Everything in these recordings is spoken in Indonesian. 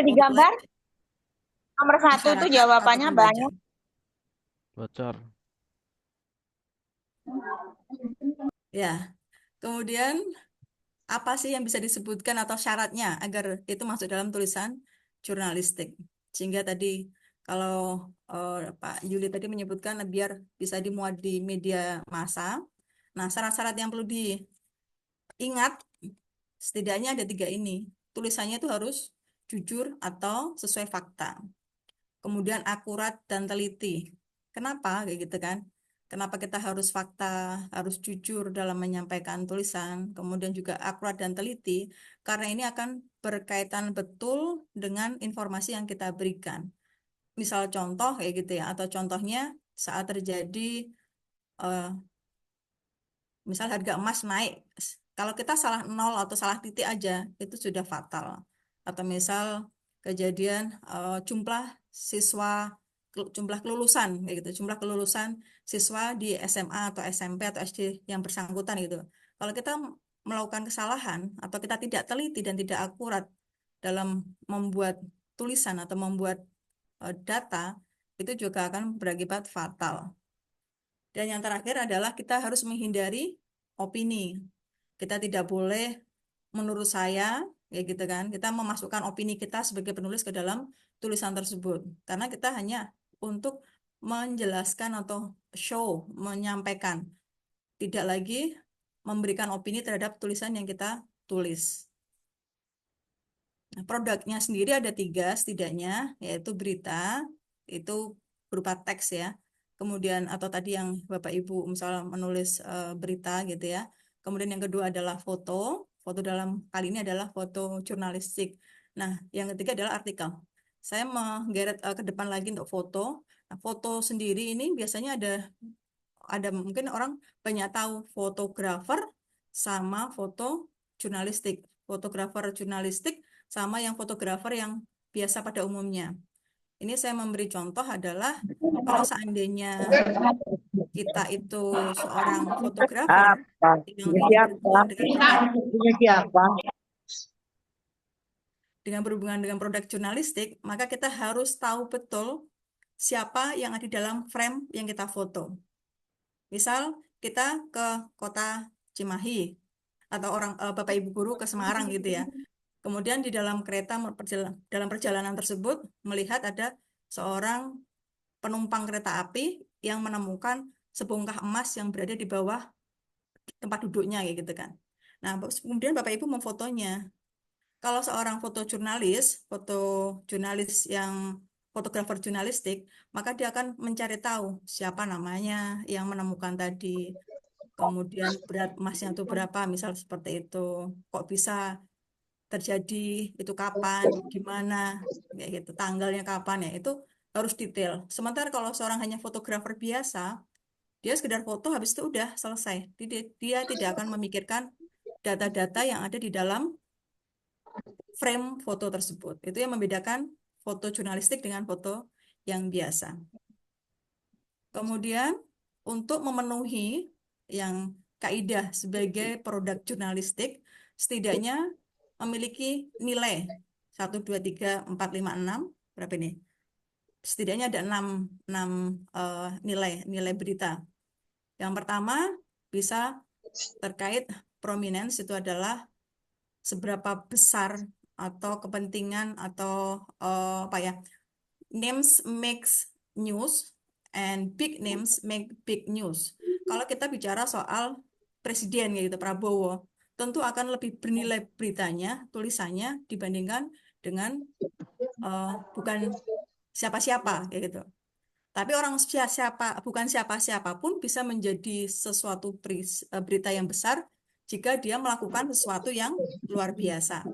ada di gambar. oleh Nomor 1 tuh masyarakat atau jawabannya pembaca. banyak. Bocor. Ya, kemudian apa sih yang bisa disebutkan atau syaratnya agar itu masuk dalam tulisan jurnalistik? Sehingga tadi kalau Pak Yuli tadi menyebutkan biar bisa dimuat di media massa. Nah, syarat-syarat yang perlu diingat setidaknya ada 3 ini. Tulisannya itu harus jujur atau sesuai fakta. Kemudian akurat dan teliti. Kenapa kayak gitu kan? Kenapa kita harus fakta, harus jujur dalam menyampaikan tulisan, kemudian juga akurat dan teliti, karena ini akan berkaitan betul dengan informasi yang kita berikan. Misal contoh kayak gitu ya, atau contohnya saat terjadi eh, misal harga emas naik, kalau kita salah nol atau salah titik aja, itu sudah fatal. Atau misal kejadian jumlah siswa, jumlah kelulusan, kayak gitu, jumlah kelulusan siswa di SMA atau SMP atau SD yang bersangkutan gitu. Kalau kita melakukan kesalahan atau kita tidak teliti dan tidak akurat dalam membuat tulisan atau membuat data, itu juga akan berakibat fatal. Dan yang terakhir adalah kita harus menghindari opini. Kita tidak boleh menurut saya, ya gitu kan, kita memasukkan opini kita sebagai penulis ke dalam tulisan tersebut. Karena kita hanya untuk menjelaskan atau show, menyampaikan. Tidak lagi memberikan opini terhadap tulisan yang kita tulis. Nah, produknya sendiri ada 3 setidaknya, yaitu berita, itu berupa teks ya. Kemudian atau tadi yang Bapak Ibu misalnya menulis berita gitu ya. Kemudian yang kedua adalah foto. Foto dalam kali ini adalah foto jurnalistik. Nah, yang ketiga adalah artikel. Saya menggeret ke depan lagi untuk foto. Nah, foto sendiri ini biasanya ada mungkin orang banyak tahu fotografer sama foto jurnalistik. Fotografer jurnalistik sama yang fotografer yang biasa pada umumnya. Ini saya memberi contoh adalah kalau seandainya kita itu seorang fotografer Apa? yang Punya ingin siapa? berhubungan dengan produk Punya siapa? jurnalistik, maka kita harus tahu betul siapa yang ada di dalam frame yang kita foto. Misal kita ke kota Cimahi atau Bapak Ibu guru ke Semarang gitu ya. Kemudian di dalam kereta dalam perjalanan tersebut melihat ada seorang penumpang kereta api yang menemukan sebongkah emas yang berada di bawah tempat duduknya kayak gitu kan. Nah, kemudian Bapak Ibu memfotonya. Kalau seorang foto jurnalis yang fotografer jurnalistik, maka dia akan mencari tahu siapa namanya yang menemukan tadi, kemudian berat emasnya itu berapa, misal seperti itu. Kok bisa terjadi, itu kapan, di mana, kayak gitu, tanggalnya kapan ya, itu harus detail. Sementara kalau seorang hanya fotografer biasa, dia sekedar foto habis itu udah selesai. Dia tidak akan memikirkan data-data yang ada di dalam frame foto tersebut. Itu yang membedakan foto jurnalistik dengan foto yang biasa. Kemudian untuk memenuhi yang kaidah sebagai produk jurnalistik, setidaknya memiliki nilai 1, 2, 3, 4, 5, 6, berapa ini? Setidaknya ada 6 nilai berita. Yang pertama bisa terkait prominence, itu adalah seberapa besar atau kepentingan atau apa ya, names makes news and big names make big news. Kalau kita bicara soal presiden gitu Prabowo, tentu akan lebih bernilai beritanya, tulisannya dibandingkan dengan bukan siapa-siapa kayak gitu. Tapi orang siapa bukan siapa-siapa pun bisa menjadi sesuatu berita yang besar jika dia melakukan sesuatu yang luar biasa.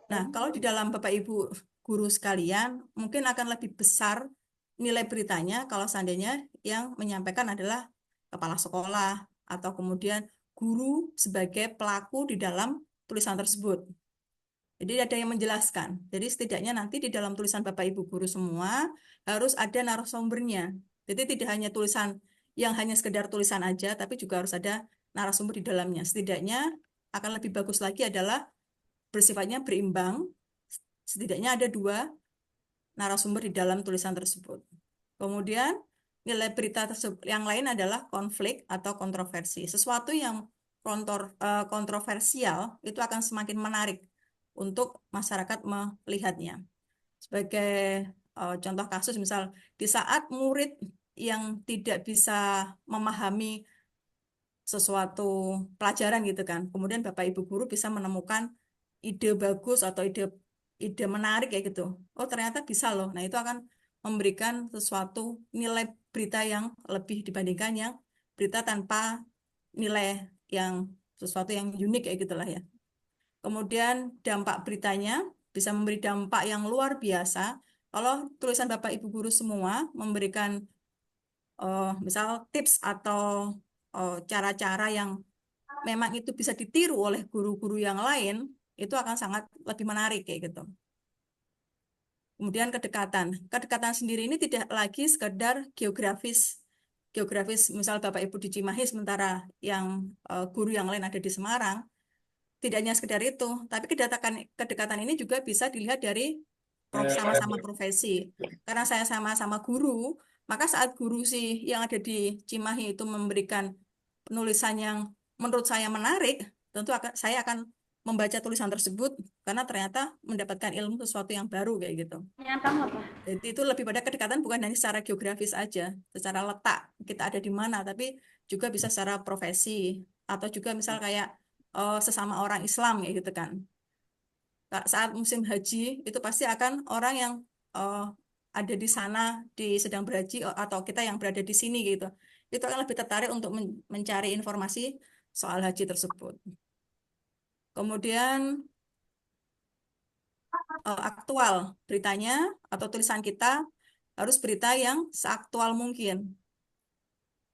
Nah, kalau di dalam Bapak Ibu guru sekalian, mungkin akan lebih besar nilai beritanya kalau seandainya yang menyampaikan adalah kepala sekolah atau kemudian guru sebagai pelaku di dalam tulisan tersebut. Jadi ada yang menjelaskan. Jadi setidaknya nanti di dalam tulisan Bapak Ibu guru semua harus ada narasumbernya. Jadi tidak hanya tulisan yang hanya sekedar tulisan aja, tapi juga harus ada narasumber di dalamnya. Setidaknya akan lebih bagus lagi adalah bersifatnya berimbang, Setidaknya ada 2 narasumber di dalam tulisan tersebut. Kemudian nilai berita tersebut yang lain adalah konflik atau kontroversi. Sesuatu yang kontroversial itu akan semakin menarik untuk masyarakat melihatnya. Sebagai contoh kasus, misal di saat murid yang tidak bisa memahami sesuatu pelajaran gitu kan, kemudian Bapak Ibu guru bisa menemukan ide bagus atau ide menarik kayak gitu. Oh, ternyata bisa loh. Nah, itu akan memberikan sesuatu nilai berita yang lebih dibandingkan yang berita tanpa nilai yang sesuatu yang unik kayak gitulah ya. Kemudian dampak beritanya bisa memberi dampak yang luar biasa kalau tulisan Bapak Ibu guru semua memberikan misal tips atau cara-cara yang memang itu bisa ditiru oleh guru-guru yang lain, itu akan sangat lebih menarik kayak gitu. Kemudian kedekatan. Kedekatan sendiri ini tidak lagi sekedar geografis. Geografis, misal Bapak Ibu di Cimahi sementara yang guru yang lain ada di Semarang. Tidak hanya sekedar itu, tapi kedekatan ini juga bisa dilihat dari sama-sama profesi. Karena saya sama-sama guru, maka saat guru sih yang ada di Cimahi itu memberikan penulisan yang menurut saya menarik, tentu saya akan membaca tulisan tersebut karena ternyata mendapatkan ilmu sesuatu yang baru kayak gitu. Jadi itu lebih pada kedekatan bukan hanya secara geografis aja, secara letak kita ada di mana, tapi juga bisa secara profesi atau juga misal kayak sesama orang Islam ya gitu kan. Saat musim haji itu pasti akan orang yang eh, ada di sana sedang berhaji atau kita yang berada di sini gitu. Itu akan lebih tertarik untuk mencari informasi soal haji tersebut. Kemudian aktual beritanya atau tulisan kita harus berita yang seaktual mungkin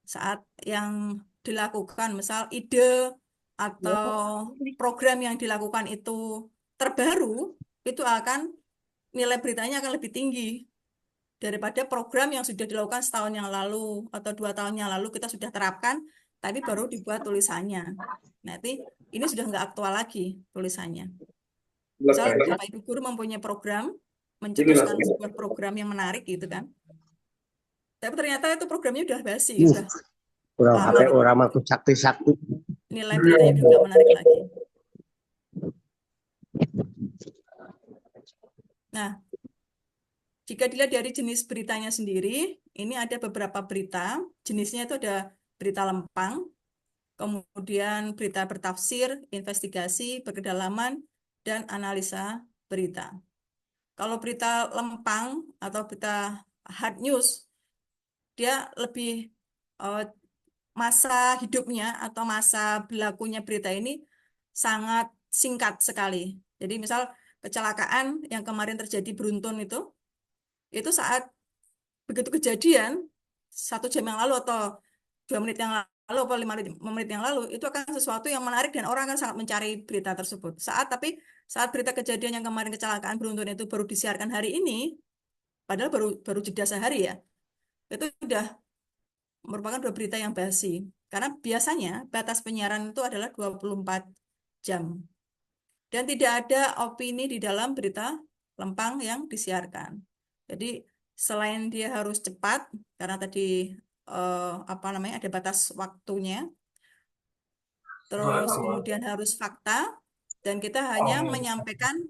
saat yang dilakukan, misal ide atau program yang dilakukan itu terbaru, itu akan nilai beritanya akan lebih tinggi daripada program yang sudah dilakukan setahun yang lalu atau 2 tahun yang lalu kita sudah terapkan, tapi baru dibuat tulisannya. Nanti ini sudah nggak aktual lagi tulisannya. Misal Bapak Ibu guru mempunyai program, mencetuskan sebuah program yang menarik gitu kan. Tapi ternyata itu programnya udah basi, udah Kurang lama HP gitu. orang mah tuh sakti-sakti. Nilai beritanya udah nggak menarik lagi. Nah, jika dilihat dari jenis beritanya sendiri, ini ada beberapa berita. Jenisnya itu ada berita lempang, kemudian berita bertafsir, investigasi, berkedalaman, dan analisa berita. Kalau berita lempang atau berita hard news, dia lebih masa hidupnya atau masa berlakunya berita ini sangat singkat sekali. Jadi misal kecelakaan yang kemarin terjadi beruntun itu saat begitu kejadian 1 jam yang lalu atau 2 menit yang lalu atau 5 menit yang lalu itu akan sesuatu yang menarik dan orang akan sangat mencari berita tersebut. Saat berita kejadian yang kemarin kecelakaan beruntun itu baru disiarkan hari ini, padahal baru jeda sehari ya, itu sudah merupakan 2 berita yang basi. Karena biasanya batas penyiaran itu adalah 24 jam. Dan tidak ada opini di dalam berita lempang yang disiarkan. Jadi selain dia harus cepat, karena tadi ada batas waktunya, terus kemudian harus fakta, dan kita hanya menyampaikan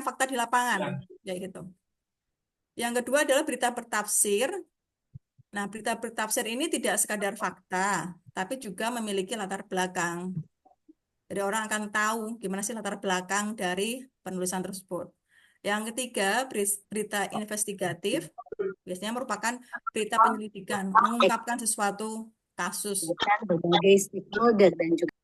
fakta di lapangan, kayak gitu. Yang kedua adalah berita bertafsir. Nah, berita bertafsir ini tidak sekadar fakta, tapi juga memiliki latar belakang. Jadi orang akan tahu gimana sih latar belakang dari penulisan tersebut. Yang ketiga, berita investigatif, biasanya merupakan berita penyelidikan, mengungkapkan sesuatu kasus. berbagai stakeholder dan juga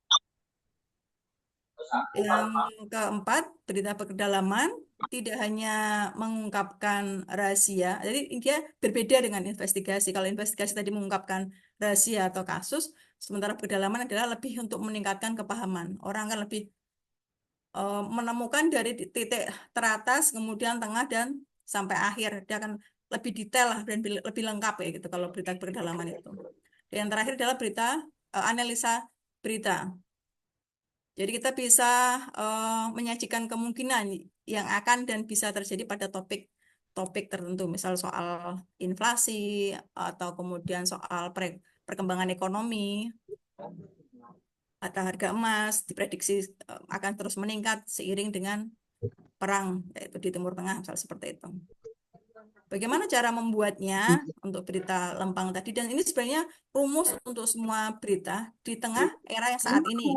Yang keempat, berita berkedalaman, tidak hanya mengungkapkan rahasia, jadi dia berbeda dengan investigasi. Kalau investigasi tadi mengungkapkan rahasia atau kasus, sementara pedalaman adalah lebih untuk meningkatkan kepahaman. Orang akan lebih menemukan dari titik teratas, kemudian tengah dan sampai akhir. Dia akan lebih detail lah dan lebih lengkap ya gitu kalau berita pedalaman itu. Dan yang terakhir adalah berita analisa berita. Jadi kita bisa menyajikan kemungkinan yang akan dan bisa terjadi pada topik tertentu, misal soal inflasi atau kemudian soal perkembangan ekonomi atau harga emas diprediksi akan terus meningkat seiring dengan perang yaitu di Timur Tengah, misal seperti itu. Bagaimana cara membuatnya untuk berita lempang tadi? Dan ini sebenarnya rumus untuk semua berita di tengah era yang saat ini.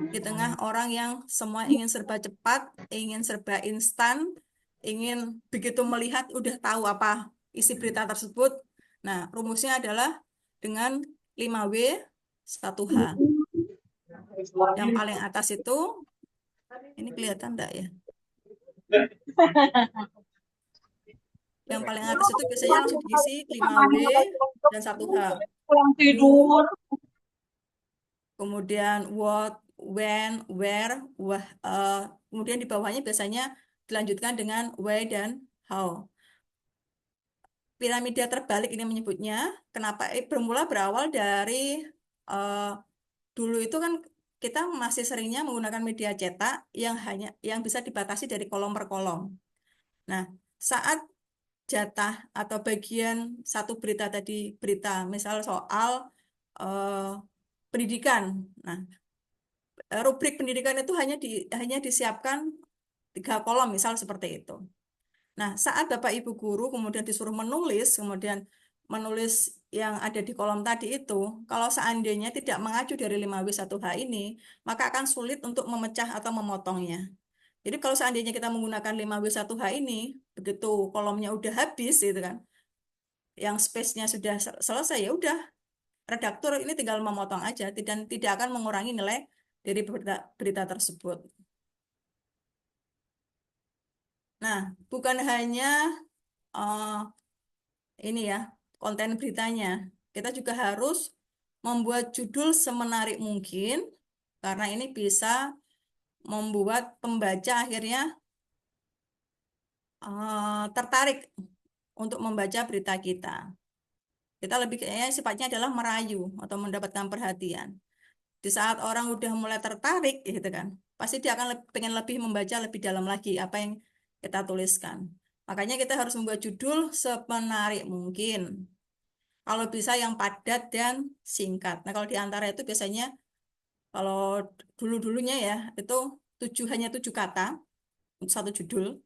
Di tengah orang yang semua ingin serba cepat, ingin serba instan, ingin begitu melihat udah tahu apa isi berita tersebut. Nah, rumusnya adalah dengan 5W 1H. Yang paling atas itu, ini kelihatan enggak ya? Yang paling atas itu biasanya langsung diisi 5W dan 1H. Pulang Who, tidur. kemudian what, when, where, kemudian di bawahnya biasanya dilanjutkan dengan why dan how. Piramida terbalik ini menyebutnya, kenapa berawal dari eh, dulu itu kan kita masih seringnya menggunakan media cetak yang bisa dibatasi dari kolom per kolom. Nah, saat jatah atau bagian satu berita tadi, berita misal soal eh, pendidikan. Nah, rubrik pendidikan itu hanya disiapkan 3 kolom, misal seperti itu. Nah, saat Bapak Ibu guru kemudian disuruh kemudian menulis yang ada di kolom tadi itu, kalau seandainya tidak mengacu dari 5W1H ini, maka akan sulit untuk memecah atau memotongnya. Jadi kalau seandainya kita menggunakan 5W1H ini, begitu kolomnya udah habis gitu kan, yang space-nya sudah selesai, ya udah, redaktur ini tinggal memotong aja dan tidak akan mengurangi nilai dari berita tersebut. Nah, bukan hanya ini ya, konten beritanya. Kita juga harus membuat judul semenarik mungkin, karena ini bisa membuat pembaca akhirnya tertarik untuk membaca berita kita. Kita lebih kayaknya sifatnya adalah merayu atau mendapatkan perhatian. Di saat orang udah mulai tertarik, gitu kan, pasti dia akan pengen lebih membaca lebih dalam lagi apa yang kita tuliskan. Makanya kita harus membuat judul semenarik mungkin. Kalau bisa yang padat dan singkat. Nah, kalau di antara itu biasanya kalau dulu-dulunya ya itu hanya 7 kata untuk satu judul.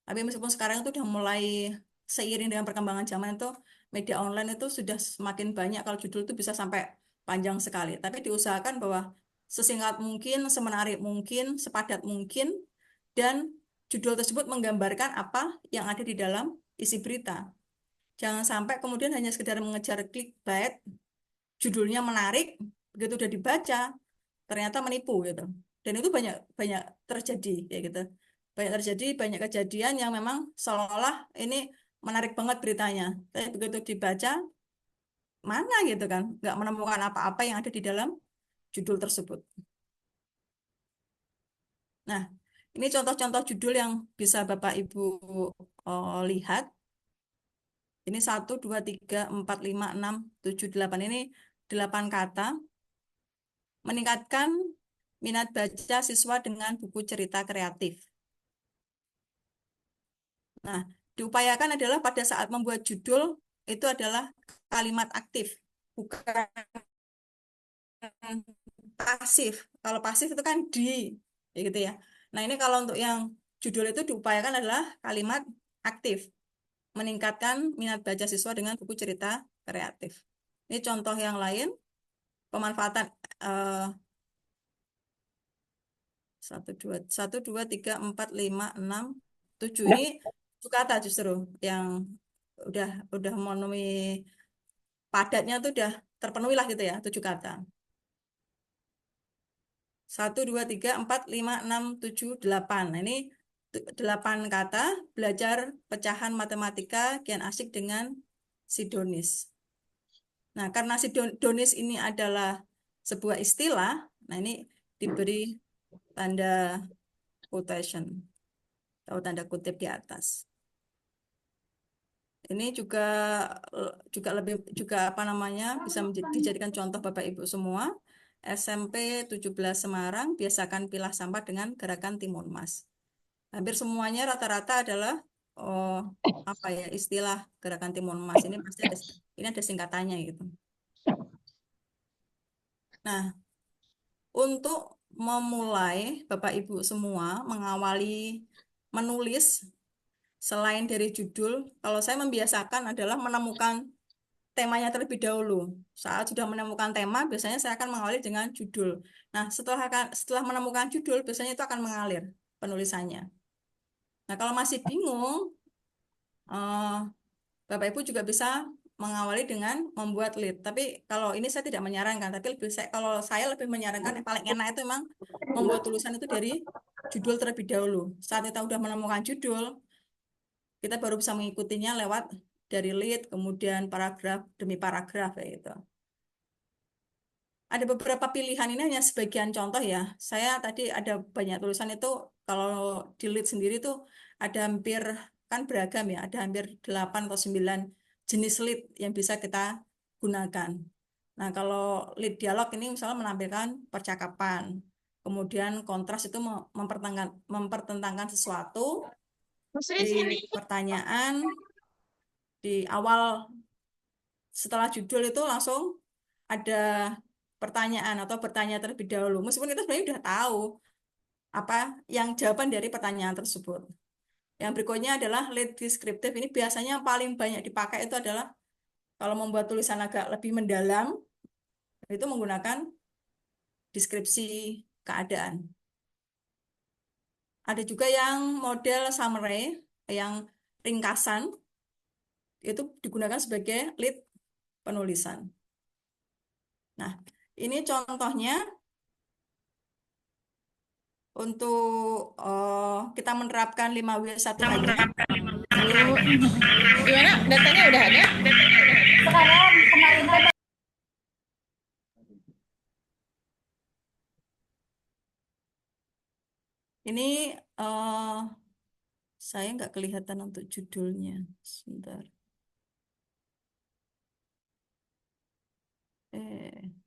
Tapi meskipun sekarang itu udah mulai seiring dengan perkembangan zaman itu media online itu sudah semakin banyak kalau judul itu bisa sampai panjang sekali. Tapi diusahakan bahwa sesingkat mungkin, semenarik mungkin, sepadat mungkin, dan judul tersebut menggambarkan apa yang ada di dalam isi berita. Jangan sampai kemudian hanya sekedar mengejar clickbait, judulnya menarik, begitu udah dibaca, ternyata menipu gitu. Dan itu banyak banyak terjadi ya gitu. Banyak terjadi, banyak kejadian yang memang seolah-olah ini menarik banget beritanya. Tapi begitu dibaca, mana gitu kan, nggak menemukan apa-apa yang ada di dalam judul tersebut. Nah, ini contoh-contoh judul yang bisa Bapak Ibu lihat. Ini 1, 2, 3, 4, 5, 6, 7, 8. Ini 8 kata. Meningkatkan minat baca siswa dengan buku cerita kreatif. Nah, diupayakan adalah pada saat membuat judul itu adalah kalimat aktif, bukan pasif. Kalau pasif itu kan ya gitu ya. Nah, ini kalau untuk yang judul itu diupayakan adalah kalimat aktif, meningkatkan minat baca siswa dengan buku cerita kreatif. Ini contoh yang lain, pemanfaatan 1, 2, 3, 4, 5, 6, 7. Ini 7 kata justru yang udah memenuhi padatnya tuh udah terpenuhi lah gitu ya, 7 kata. 1, 2, 3, 4, 5, 6, 7, 8. Nah, ini 8 kata belajar pecahan matematika kian asik dengan Sidonis. Nah, karena Sidonis ini adalah sebuah istilah, nah ini diberi tanda quotation atau tanda kutip di atas. Ini juga lebih juga apa namanya bisa dijadikan contoh Bapak Ibu semua. SMP 17 Semarang, biasakan pilah sampah dengan gerakan Timun Mas. Hampir semuanya rata-rata adalah apa ya, istilah gerakan Timun Mas. Ini pasti ini ada singkatannya gitu. Nah, untuk memulai Bapak Ibu semua mengawali menulis selain dari judul, kalau saya membiasakan adalah menemukan temanya terlebih dahulu. Saat sudah menemukan tema, biasanya saya akan mengawali dengan judul. Nah, setelah menemukan judul, biasanya itu akan mengalir penulisannya. Nah, kalau masih bingung, eh, Bapak Ibu juga bisa mengawali dengan membuat lead. Tapi kalau ini saya tidak menyarankan, tapi kalau saya lebih menyarankan yang paling enak itu memang membuat tulisan itu dari judul terlebih dahulu. Saat kita sudah menemukan judul, kita baru bisa mengikutinya lewat dari lead, kemudian paragraf demi paragraf kayak gitu. Ada beberapa pilihan, ini hanya sebagian contoh ya. Saya tadi ada banyak tulisan itu, kalau di lead sendiri tuh ada hampir, kan beragam ya, ada hampir 8 atau 9 jenis lead yang bisa kita gunakan. Nah, kalau lead dialog ini misalnya menampilkan percakapan, kemudian kontras itu mempertentangkan sesuatu, di pertanyaan, di awal setelah judul itu langsung ada pertanyaan atau bertanya terlebih dahulu. Meskipun kita sebenarnya sudah tahu apa yang jawaban dari pertanyaan tersebut. Yang berikutnya adalah lead descriptive. Ini biasanya yang paling banyak dipakai itu adalah kalau membuat tulisan agak lebih mendalam, itu menggunakan deskripsi keadaan. Ada juga yang model summary, yang ringkasan, itu digunakan sebagai lead penulisan. Nah, ini contohnya untuk kita menerapkan 5W1H-nya. Gimana? Datanya udah ada? Ini saya nggak kelihatan untuk judulnya. Sebentar.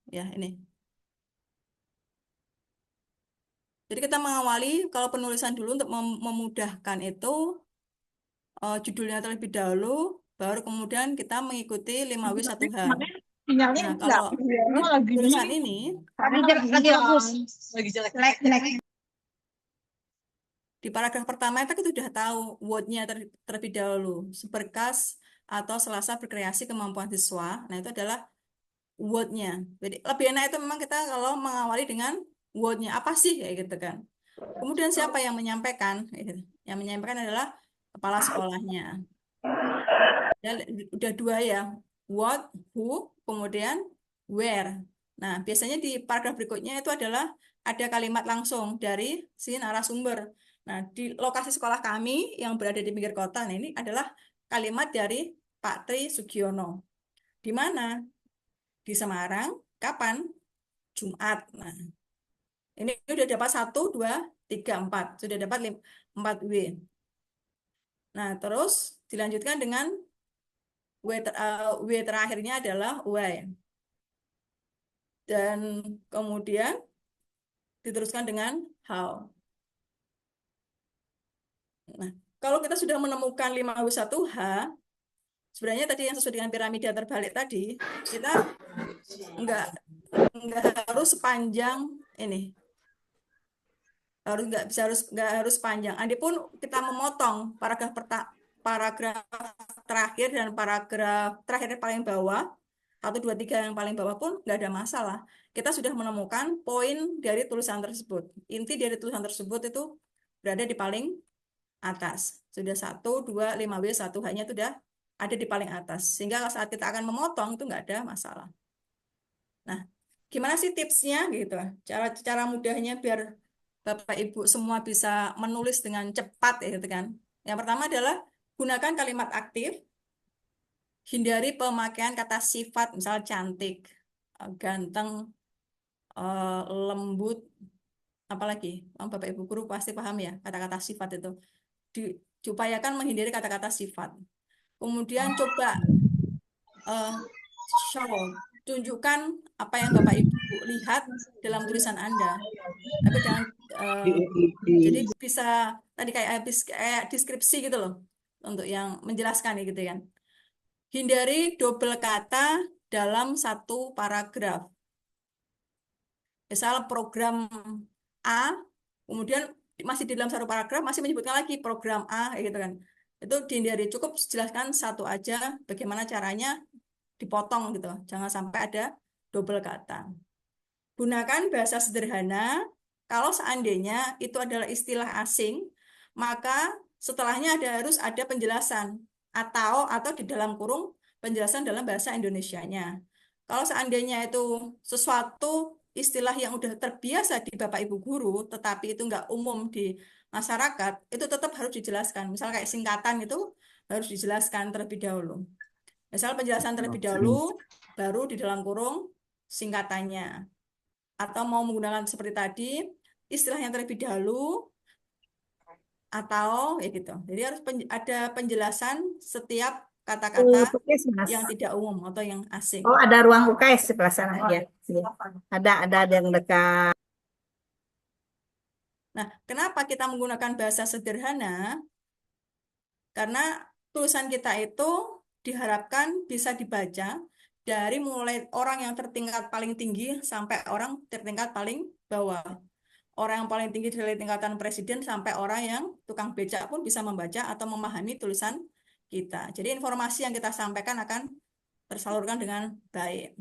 Ya ini. Jadi kita mengawali kalau penulisan dulu untuk memudahkan itu judulnya terlebih dahulu, baru kemudian kita mengikuti 5W1H. Sinyalnya Nah, kalau tulisan ini lagi bagus. Lagi jelek. di paragraf pertama itu kita sudah tahu word-nya terlebih dahulu. Seberkas atau selasa berkreasi kemampuan siswa. Nah, itu adalah word-nya. Jadi lebih enak itu memang kita kalau mengawali dengan word-nya. Apa sih? Kayak gitu kan. Kemudian siapa yang menyampaikan? Yang menyampaikan adalah kepala sekolahnya. Ya, udah dua ya. What, who, kemudian where. Nah, biasanya di paragraf berikutnya itu adalah ada kalimat langsung dari si narasumber. Nah, di lokasi sekolah kami yang berada di pinggir kota, nah ini adalah kalimat dari Pak Tri Sugiono. Di mana? Di Semarang. Kapan? Jumat. Nah, ini sudah dapat 1, 2, 3, 4. Sudah dapat 4 W. Nah, terus dilanjutkan dengan W terakhirnya adalah why. Dan kemudian diteruskan dengan how. Nah, kalau kita sudah menemukan 5W1H, sebenarnya tadi yang sesuai dengan piramida terbalik tadi, kita nggak harus sepanjang ini. Nggak harus panjang. Adapun kita memotong paragraf terakhir dan paragraf terakhir yang paling bawah, 1, 2, 3 yang paling bawah pun nggak ada masalah. Kita sudah menemukan poin dari tulisan tersebut. Inti dari tulisan tersebut itu berada di paling atas. Sudah 1, 2, 5W1H-nya itu sudah ada di paling atas. Sehingga saat kita akan memotong itu nggak ada masalah. Nah, gimana sih tipsnya gitu? Cara mudahnya biar Bapak Ibu semua bisa menulis dengan cepat ya gitu kan. Yang pertama adalah gunakan kalimat aktif. Hindari pemakaian kata sifat, misal cantik, ganteng, lembut, apalagi Bapak Ibu guru pasti paham ya kata-kata sifat itu. Diupayakan menghindari kata-kata sifat. Kemudian coba tunjukkan apa yang Bapak Ibu Ibu lihat dalam tulisan Anda. Tapi jangan jadi bisa tadi kayak deskripsi gitu loh untuk yang menjelaskan gitu kan. Hindari double kata dalam satu paragraf. Misal program A, kemudian masih di dalam satu paragraf masih menyebutkan lagi program A gitu kan. Itu dihindari, cukup jelaskan satu aja bagaimana caranya dipotong gitu. Jangan sampai ada double kata. Gunakan bahasa sederhana. Kalau seandainya itu adalah istilah asing, maka setelahnya harus ada penjelasan atau di dalam kurung penjelasan dalam bahasa Indonesianya. Kalau seandainya itu sesuatu istilah yang udah terbiasa di Bapak Ibu guru, tetapi itu nggak umum di masyarakat, itu tetap harus dijelaskan. Misal kayak singkatan itu harus dijelaskan terlebih dahulu. Misal penjelasan terlebih dahulu, baru di dalam kurung singkatannya. Atau mau menggunakan seperti tadi, istilahnya terlebih dahulu, atau ya gitu. Jadi harus ada penjelasan setiap kata-kata UKS, Mas. yang tidak umum atau yang asing. Oh, ada ruang UKS sebelah sana ya. Ada yang dekat. Nah, kenapa kita menggunakan bahasa sederhana? Karena tulisan kita itu diharapkan bisa dibaca dari mulai orang yang tertingkat paling tinggi sampai orang tertingkat paling bawah. Orang yang paling tinggi dari tingkatan presiden sampai orang yang tukang becak pun bisa membaca atau memahami tulisan kita. Jadi informasi yang kita sampaikan akan tersalurkan dengan baik.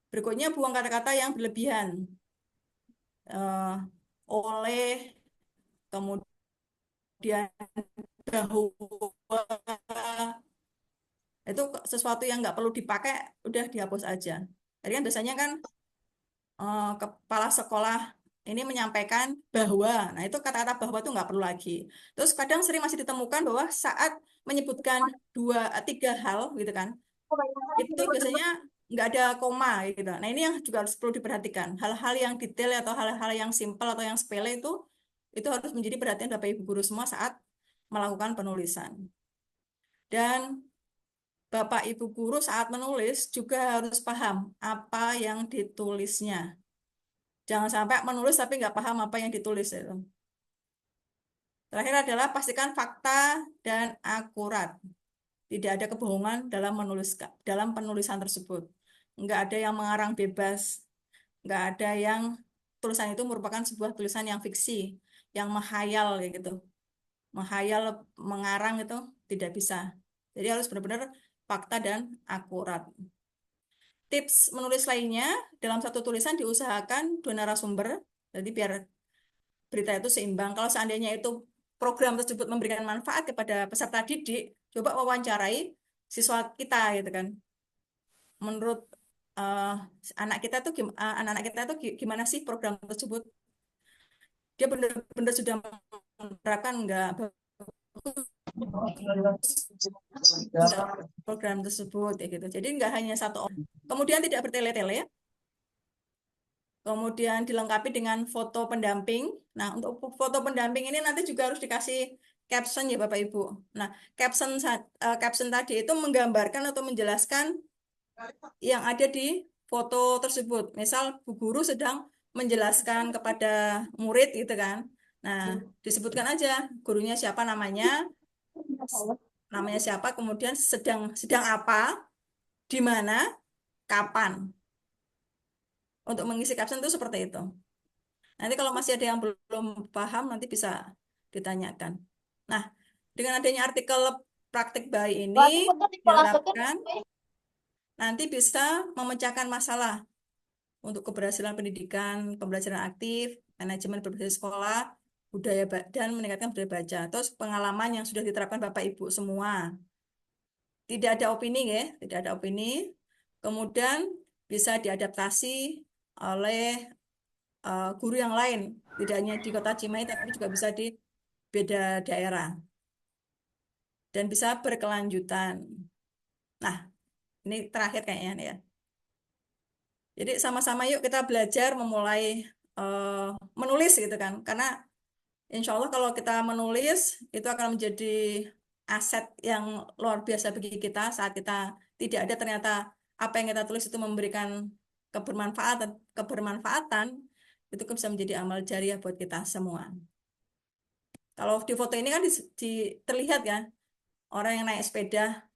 Berikutnya buang kata-kata yang berlebihan. Oleh, kemudian bahwa, itu sesuatu yang nggak perlu dipakai, udah dihapus aja. Jadi kan biasanya kan kepala sekolah ini menyampaikan bahwa, nah itu kata-kata bahwa itu nggak perlu lagi. Terus kadang sering masih ditemukan bahwa saat menyebutkan 2-3 hal gitu kan, itu biasanya nggak ada koma gitu. Nah ini yang juga harus perlu diperhatikan. Hal-hal yang detail atau hal-hal yang simpel atau yang sepele itu harus menjadi perhatian Bapak Ibu guru semua saat melakukan penulisan. Dan Bapak Ibu guru saat menulis juga harus paham apa yang ditulisnya. Jangan sampai menulis tapi nggak paham apa yang ditulis itu. Terakhir adalah pastikan fakta dan akurat. Tidak ada kebohongan dalam penulisan tersebut. Nggak ada yang mengarang bebas. Nggak ada yang tulisan itu merupakan sebuah tulisan yang fiksi, yang menghayal kayak gitu. Menghayal, mengarang itu tidak bisa. Jadi harus benar-benar fakta dan akurat. Tips menulis lainnya, dalam satu tulisan diusahakan 2 narasumber, jadi biar berita itu seimbang. Kalau seandainya itu program tersebut memberikan manfaat kepada peserta didik, coba wawancarai siswa kita gitu kan. Menurut anak kita tuh anak-anak kita tuh gimana sih program tersebut? Dia benar-benar sudah menerapkan enggak program tersebut ya gitu. Jadi enggak hanya satu orang. Kemudian tidak bertele-tele. Kemudian dilengkapi dengan foto pendamping. Nah, untuk foto pendamping ini nanti juga harus dikasih caption ya Bapak Ibu. Nah, caption tadi itu menggambarkan atau menjelaskan yang ada di foto tersebut. Misal Bu Guru sedang menjelaskan kepada murid gitu kan. Nah, disebutkan aja gurunya siapa namanya siapa, kemudian sedang apa, di mana, kapan. Untuk mengisi caption itu seperti itu. Nanti kalau masih ada yang belum paham, nanti bisa ditanyakan. Nah, dengan adanya artikel praktik bayi ini, diharapkan nanti bisa memecahkan masalah untuk keberhasilan pendidikan, pembelajaran aktif, manajemen berbasis sekolah, budaya dan meningkatkan budaya baca. Terus pengalaman yang sudah diterapkan Bapak Ibu semua. Tidak ada opini ya, tidak ada opini. Kemudian bisa diadaptasi oleh guru yang lain, tidak hanya di Kota Cimahi tapi juga bisa di beda daerah dan bisa berkelanjutan. Nah, ini terakhir kayaknya nih ya. Jadi sama-sama yuk kita belajar memulai menulis gitu kan, karena insya Allah kalau kita menulis itu akan menjadi aset yang luar biasa bagi kita saat kita tidak ada ternyata apa yang kita tulis itu memberikan kebermanfaatan itu kan bisa menjadi amal jariah buat kita semua. Kalau di foto ini kan terlihat ya orang yang naik sepeda.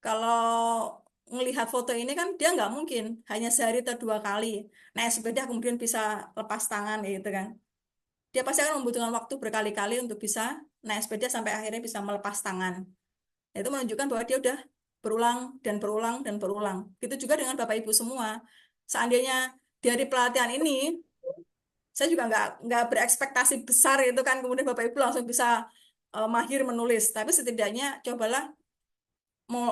Kalau melihat foto ini kan dia nggak mungkin hanya sehari atau 2 kali naik sepeda kemudian bisa lepas tangan gitu kan. Dia pasti akan membutuhkan waktu berkali-kali untuk bisa naik sepeda sampai akhirnya bisa melepas tangan. Nah, itu menunjukkan bahwa dia udah berulang dan berulang dan berulang. Gitu juga dengan Bapak Ibu semua. Seandainya dari pelatihan ini, saya juga nggak berekspektasi besar itu kan, kemudian Bapak Ibu langsung bisa mahir menulis. Tapi setidaknya cobalah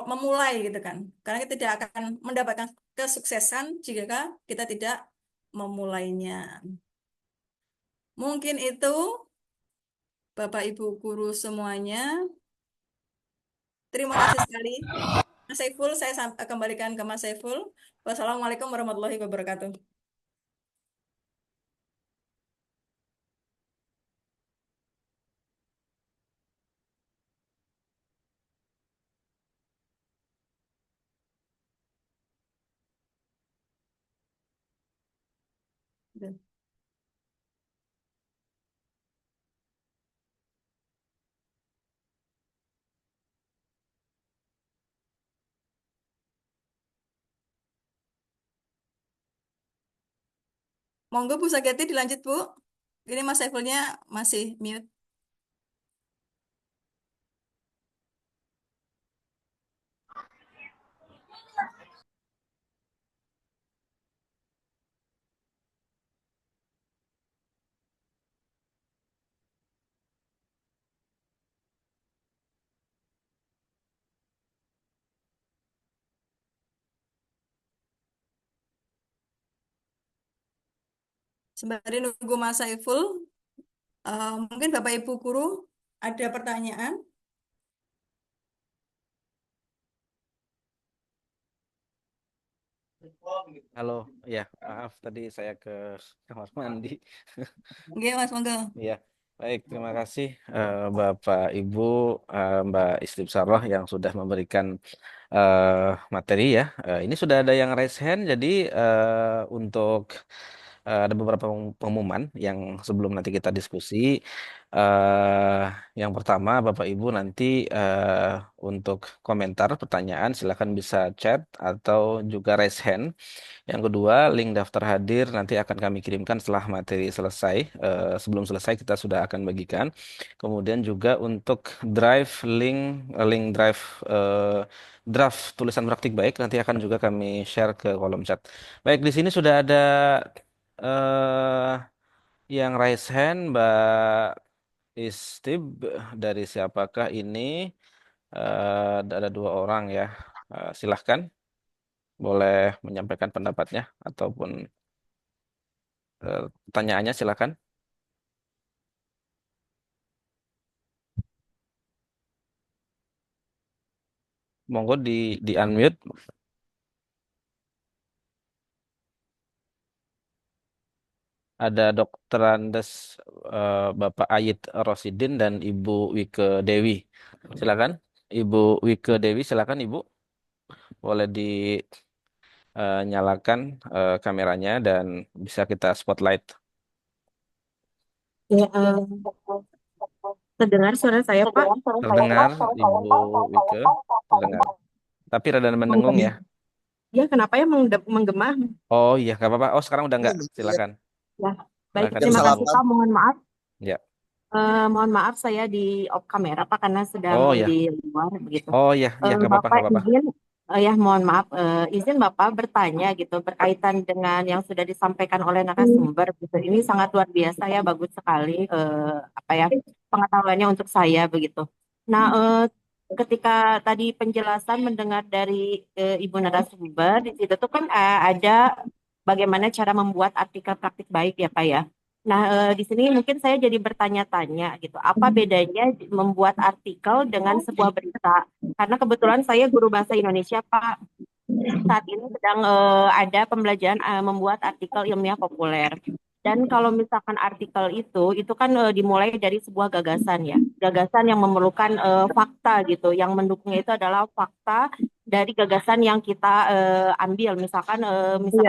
memulai gitu kan. Karena kita tidak akan mendapatkan kesuksesan jika kita tidak memulainya. Mungkin itu Bapak Ibu guru semuanya. Terima kasih sekali. Mas Saiful, saya kembalikan ke Mas Saiful. Wassalamualaikum warahmatullahi wabarakatuh. Monggo Bu Sageti dilanjut Bu. Ini Mas Saifulnya masih mute. Sembari nunggu Mas Saiful, mungkin Bapak Ibu guru ada pertanyaan? Halo, ya maaf tadi saya ke kamar mandi. Oke, Mas, monggo. Ya, baik, terima kasih Bapak Ibu, Mbak Istibsarah yang sudah memberikan materi ya. Ini sudah ada yang raise hand, jadi untuk ada beberapa pengumuman yang sebelum nanti kita diskusi. eh yang pertama, Bapak Ibu nanti untuk komentar, pertanyaan, silakan bisa chat atau juga raise hand. Yang kedua, link daftar hadir nanti akan kami kirimkan setelah materi selesai. Sebelum selesai kita sudah akan bagikan. Kemudian juga untuk drive link drive draft tulisan praktik baik nanti akan juga kami share ke kolom chat. Baik, di sini sudah ada eh yang raise hand, Mbak Istib, dari siapakah ini? Ada 2 orang ya. Silahkan, boleh menyampaikan pendapatnya ataupun pertanyaannya silakan. Monggo di unmute. Ada Dr. Andes, Bapak Ayit Rosidin dan Ibu Wike Dewi. Silakan, Ibu Wike Dewi, silakan Ibu. Boleh dinyalakan kameranya dan bisa kita spotlight. Ya, terdengar suara saya, Pak? Terdengar, Ibu Wike? Terdengar. Tapi rada mendengung ya. Ya, kenapa ya menggema? Oh iya, nggak apa-apa. Oh, sekarang udah nggak. Silakan. Ya, baik. Silakan. Terima kasih, Pak. Mohon maaf. Ya. Mohon maaf saya di off kamera, Pak, karena sedang Oh ya. di luar begitu. Oh iya, iya nggak apa-apa, Bapak nggak apa-apa. izin, ya mohon maaf, izin Bapak bertanya gitu berkaitan dengan yang sudah disampaikan oleh narasumber gitu. Ini sangat luar biasa ya, bagus sekali apa ya pengetahuannya untuk saya begitu. Nah, ketika tadi penjelasan mendengar dari Ibu narasumber di situ tuh kan ada bagaimana cara membuat artikel praktik baik ya, Pak ya. Nah, di sini mungkin saya jadi bertanya-tanya gitu, apa bedanya membuat artikel dengan sebuah berita? Karena kebetulan saya guru bahasa Indonesia, Pak. Saat ini sedang ada pembelajaran membuat artikel ilmiah populer. Dan kalau misalkan artikel itu kan dimulai dari sebuah gagasan ya, gagasan yang memerlukan fakta gitu, yang mendukungnya itu adalah fakta dari gagasan yang kita ambil. Misalkan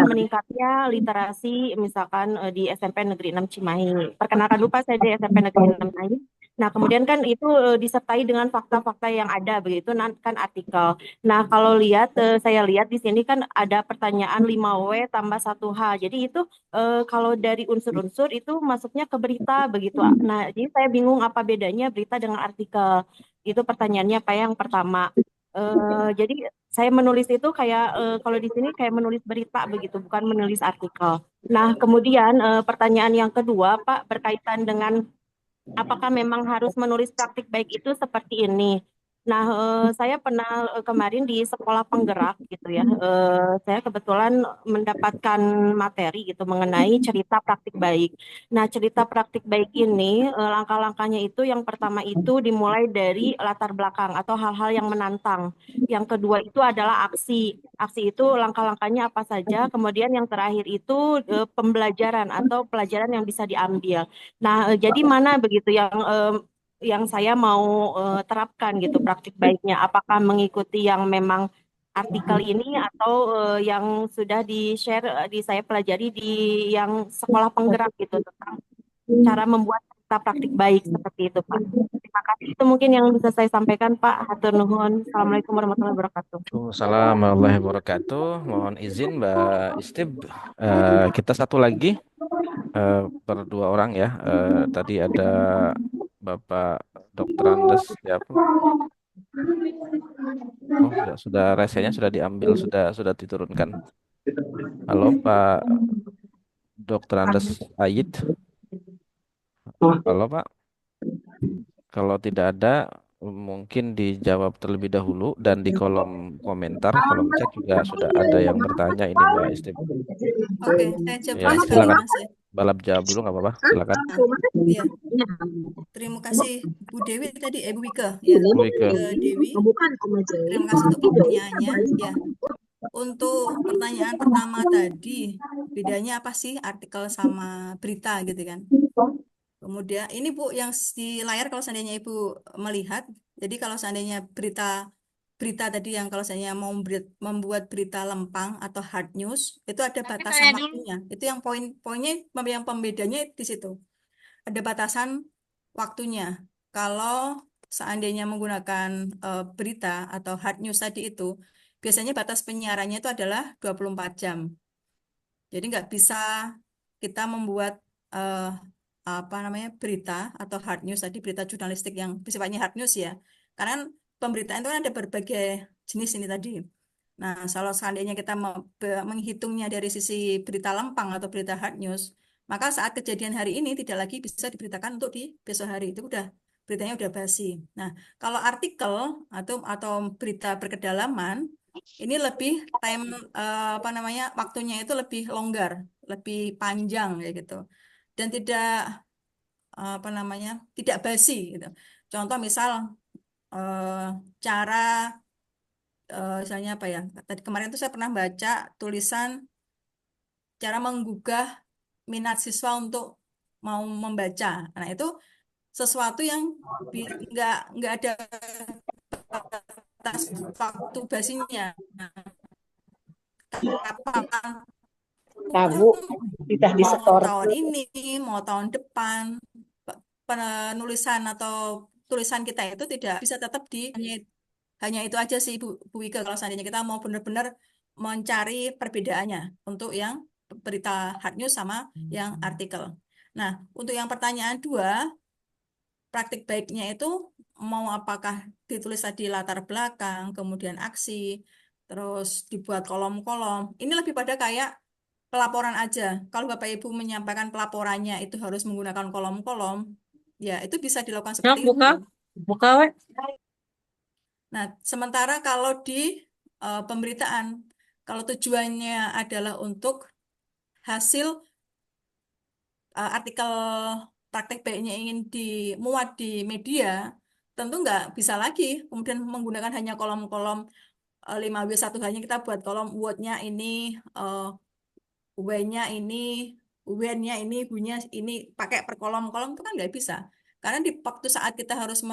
meningkatnya literasi misalkan di SMP Negeri 6 Cimahi. Perkenalkan dulu Pak, saya di SMP Negeri 6 Cimahi. Nah, kemudian kan itu disertai dengan fakta-fakta yang ada begitu kan artikel. Nah, kalau saya lihat di sini kan ada pertanyaan 5W tambah 1H. Jadi itu kalau dari unsur-unsur itu masuknya ke berita begitu. Nah, jadi saya bingung apa bedanya berita dengan artikel. Itu pertanyaannya Pak yang pertama. Jadi saya menulis itu kayak kalau di sini kayak menulis berita begitu, bukan menulis artikel. Nah, kemudian pertanyaan yang kedua Pak berkaitan dengan apakah memang harus menulis praktik baik itu seperti ini? Nah, saya pernah kemarin di sekolah penggerak gitu ya. Saya kebetulan mendapatkan materi gitu mengenai cerita praktik baik. Nah, cerita praktik baik ini langkah-langkahnya itu yang pertama itu dimulai dari latar belakang atau hal-hal yang menantang. Yang kedua itu adalah aksi. Aksi itu langkah-langkahnya apa saja. Kemudian yang terakhir itu pembelajaran atau pelajaran yang bisa diambil. Nah, jadi mana begitu yang saya mau terapkan gitu praktik baiknya? Apakah mengikuti yang memang artikel ini atau yang sudah di-share di saya pelajari di yang sekolah penggerak gitu tentang cara membuat cerita praktik baik seperti itu, Pak. Terima kasih. Itu mungkin yang bisa saya sampaikan, Pak. Hatur nuhun. Assalamualaikum warahmatullahi wabarakatuh. Waalaikumsalam warahmatullahi wabarakatuh. Mohon izin Mbak Istib, kita satu lagi berdua orang ya. Tadi ada Bapak Dr. Andes siapa? Oh, sudah resenya sudah diambil, sudah diturunkan. Halo Pak Dr. Andes Ayid. Halo Pak. Kalau tidak ada, mungkin dijawab terlebih dahulu dan di kolom komentar, kolom chat juga sudah ada yang bertanya ini Mbak Istib. Oke, saya jawab Ya, sekali silakan. Mas ya. Balap jawab dulu nggak apa-apa, silakan. Iya. Terima kasih Bu Dewi tadi, Bu Wike ya. Bu Wike. Dewi, terima kasih untuk pertanyaannya. Ya, untuk pertanyaan pertama tadi, bedanya apa sih artikel sama berita gitu kan? Kemudian ini Bu yang di layar kalau seandainya Ibu melihat, jadi kalau seandainya berita tadi yang kalau seandainya mau membuat berita lempang atau hard news itu ada batasan waktunya. Itu yang poin-poinnya yang pembedanya di situ. Ada batasan waktunya. Kalau seandainya menggunakan berita atau hard news tadi itu, biasanya batas penyiarannya itu adalah 24 jam. Jadi nggak bisa kita membuat apa namanya berita atau hard news tadi, berita jurnalistik yang sifatnya hard news ya. Karena pemberitaan itu kan ada berbagai jenis ini tadi. Nah, kalau seandainya kita menghitungnya dari sisi berita lempang atau berita hard news, maka saat kejadian hari ini tidak lagi bisa diberitakan untuk di besok hari. Itu udah beritanya udah basi. Nah, kalau artikel atau berita berkedalaman ini lebih time apa namanya waktunya itu lebih longgar, lebih panjang kayak gitu. Dan tidak apa namanya tidak basi gitu. Contoh misal eh, cara misalnya apa ya? Tadi kemarin tuh saya pernah baca tulisan cara menggugah minat siswa untuk mau membaca. Nah, itu sesuatu yang nggak ada batas waktu basinya. Kapan Tabu tidak mau disetor. tahun ini, mau tahun depan, penulisan atau tulisan kita itu tidak bisa tetap di hanya itu aja sih Bu Wika kalau seandainya kita mau benar-benar mencari perbedaannya untuk yang berita hard news sama yang artikel. Nah, untuk yang pertanyaan dua, praktik baiknya itu mau apakah ditulis tadi latar belakang, kemudian aksi, terus dibuat kolom-kolom. Ini lebih pada kayak pelaporan aja. Kalau Bapak Ibu menyampaikan pelaporannya itu harus menggunakan kolom-kolom, ya itu bisa dilakukan seperti itu. Buka we. Nah, sementara kalau di pemberitaan, kalau tujuannya adalah untuk hasil artikel praktek baiknya ingin dimuat di media, tentu nggak bisa lagi kemudian menggunakan hanya kolom-kolom 5W1 hanya kita buat kolom word-nya ini, W-nya ini, when-nya ini, bunyinya ini pakai per kolom-kolom itu kan nggak bisa. Karena di waktu saat kita harus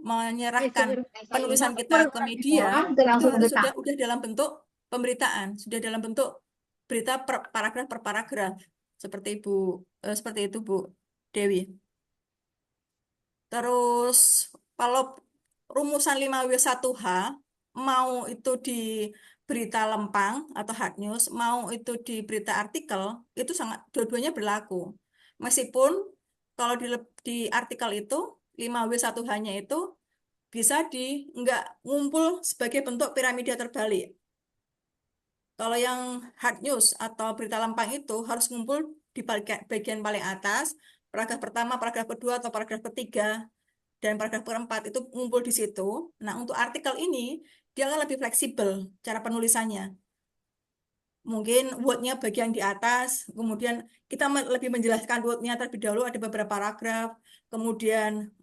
menyerahkan penulisan kita ke media, itu harus sudah dalam bentuk pemberitaan, sudah dalam bentuk berita paragraf per paragraf, seperti itu Bu Dewi. Terus kalau rumusan 5W1H mau itu di berita lempang atau hard news, mau itu di berita artikel, itu sangat dua-duanya berlaku. Meskipun kalau di artikel itu 5W1H-nya itu bisa nggak ngumpul sebagai bentuk piramida terbalik. Kalau yang hard news atau berita lempang itu harus ngumpul di bagian paling atas, paragraf pertama, paragraf kedua, atau paragraf ketiga, dan paragraf keempat itu ngumpul di situ. Nah, untuk artikel ini, dia akan lebih fleksibel cara penulisannya. Mungkin word-nya bagian di atas, kemudian kita lebih menjelaskan word-nya terlebih dahulu, ada beberapa paragraf, kemudian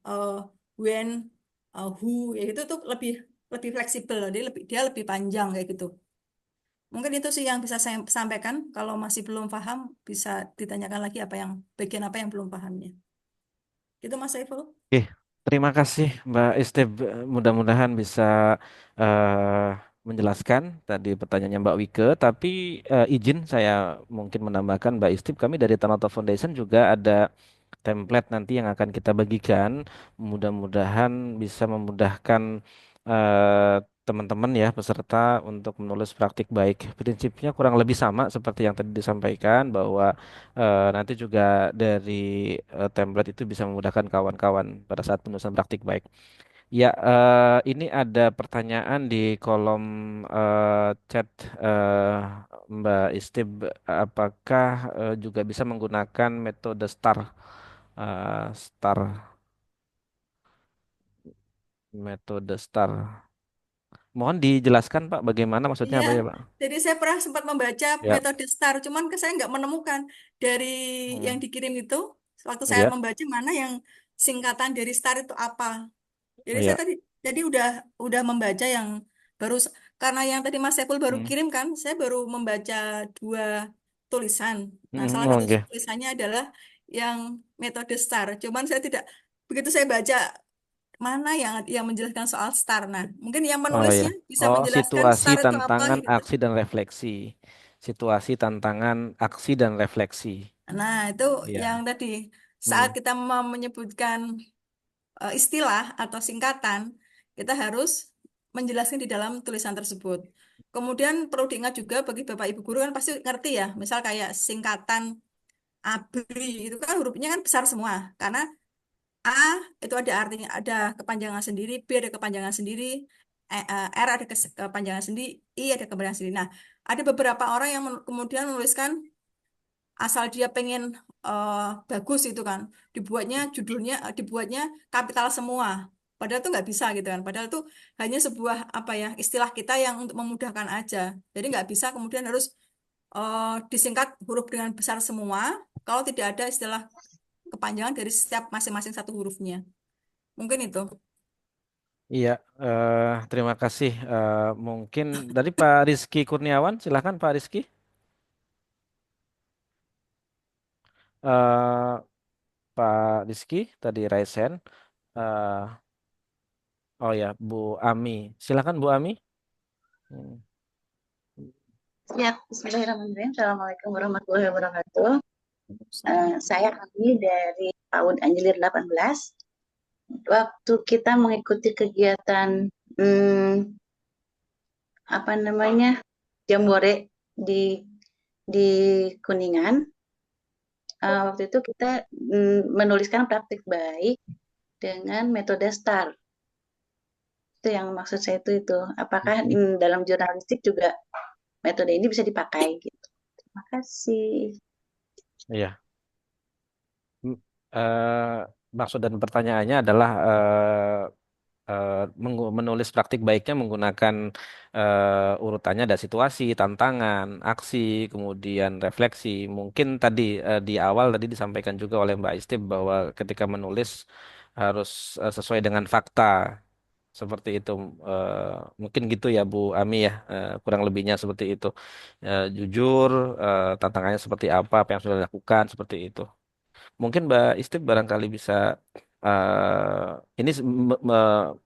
when, who, ya itu tuh lebih lebih fleksibel, dia lebih panjang kayak gitu. Mungkin itu sih yang bisa saya sampaikan. Kalau masih belum paham, bisa ditanyakan lagi bagian apa yang belum pahamnya. Itu Mas Saiful. Oke, terima kasih Mbak Istib. Mudah-mudahan bisa eh, menjelaskan tadi pertanyaannya Mbak Wike. Tapi izin saya mungkin menambahkan Mbak Istib, kami dari Tanoto Foundation juga ada template nanti yang akan kita bagikan. Mudah-mudahan bisa memudahkan eh, teman-teman ya peserta untuk menulis praktik baik. Prinsipnya kurang lebih sama seperti yang tadi disampaikan bahwa nanti juga dari template itu bisa memudahkan kawan-kawan pada saat penulisan praktik baik. Ya, ini ada pertanyaan di kolom chat eh, Mbak Istib, apakah juga bisa menggunakan metode STAR? STAR, metode STAR. Mohon dijelaskan Pak, bagaimana maksudnya Iya, apa ya Pak? jadi saya pernah sempat membaca Ya, metode STAR, cuman saya nggak menemukan dari yang hmm, dikirim itu. Waktu saya ya, membaca mana yang singkatan dari STAR itu apa. Jadi saya ya, tadi udah membaca yang baru karena yang tadi Mas Sepul baru hmm, kirim kan, saya baru membaca dua tulisan. Nah, salah satu oke. tulisannya adalah yang metode STAR. Cuman saya tidak begitu saya baca mana yang menjelaskan soal STAR. Nah, mungkin yang Oh ya. menulisnya bisa Oh, menjelaskan situasi, STAR itu apa tantangan, gitu. aksi dan refleksi. Situasi, tantangan, aksi dan refleksi. Nah, itu yang Ya. tadi saat Hmm. kita menyebutkan istilah atau singkatan, kita harus menjelaskan di dalam tulisan tersebut. Kemudian perlu diingat juga bagi Bapak Ibu guru kan pasti ngerti ya, misal kayak singkatan ABRI itu kan hurufnya kan besar semua karena A itu ada artinya ada kepanjangan sendiri, B ada kepanjangan sendiri, R ada kepanjangan sendiri, I ada kepanjangan sendiri. Nah, ada beberapa orang yang kemudian menuliskan asal dia pengen bagus itu kan judulnya dibuatnya kapital semua padahal itu nggak bisa gitu kan padahal itu hanya sebuah apa ya istilah kita yang untuk memudahkan aja jadi nggak bisa kemudian harus disingkat huruf dengan besar semua kalau tidak ada istilah kepanjangan dari setiap masing-masing satu hurufnya mungkin itu. Iya, terima kasih. Mungkin dari Pak Rizky Kurniawan, silakan Pak Rizky. Eh, Pak Rizky tadi raise hand. Eh, oh ya, Bu Ami, silakan Bu Ami. Hmm. Ya, Bismillahirrahmanirrahim. Assalamualaikum warahmatullahi wabarakatuh. Saya Ami dari PAUD Anjelir 18. Waktu kita mengikuti kegiatan apa namanya Jambore di di Kuningan, waktu itu kita menuliskan praktik baik dengan metode STAR. Itu yang maksud saya itu. Apakah dalam jurnalistik juga metode ini bisa dipakai gitu. Terima kasih. Iya. Eh, maksud dan pertanyaannya adalah menulis praktik baiknya menggunakan urutannya ada situasi, tantangan, aksi, kemudian refleksi. Mungkin tadi di awal tadi disampaikan juga oleh Mbak Istib bahwa ketika menulis harus sesuai dengan fakta. Seperti itu, Eh, mungkin gitu ya Bu Ami ya, kurang lebihnya seperti itu. Jujur, tantangannya seperti apa yang sudah dilakukan, seperti itu. Mungkin Mbak Istib barangkali bisa ini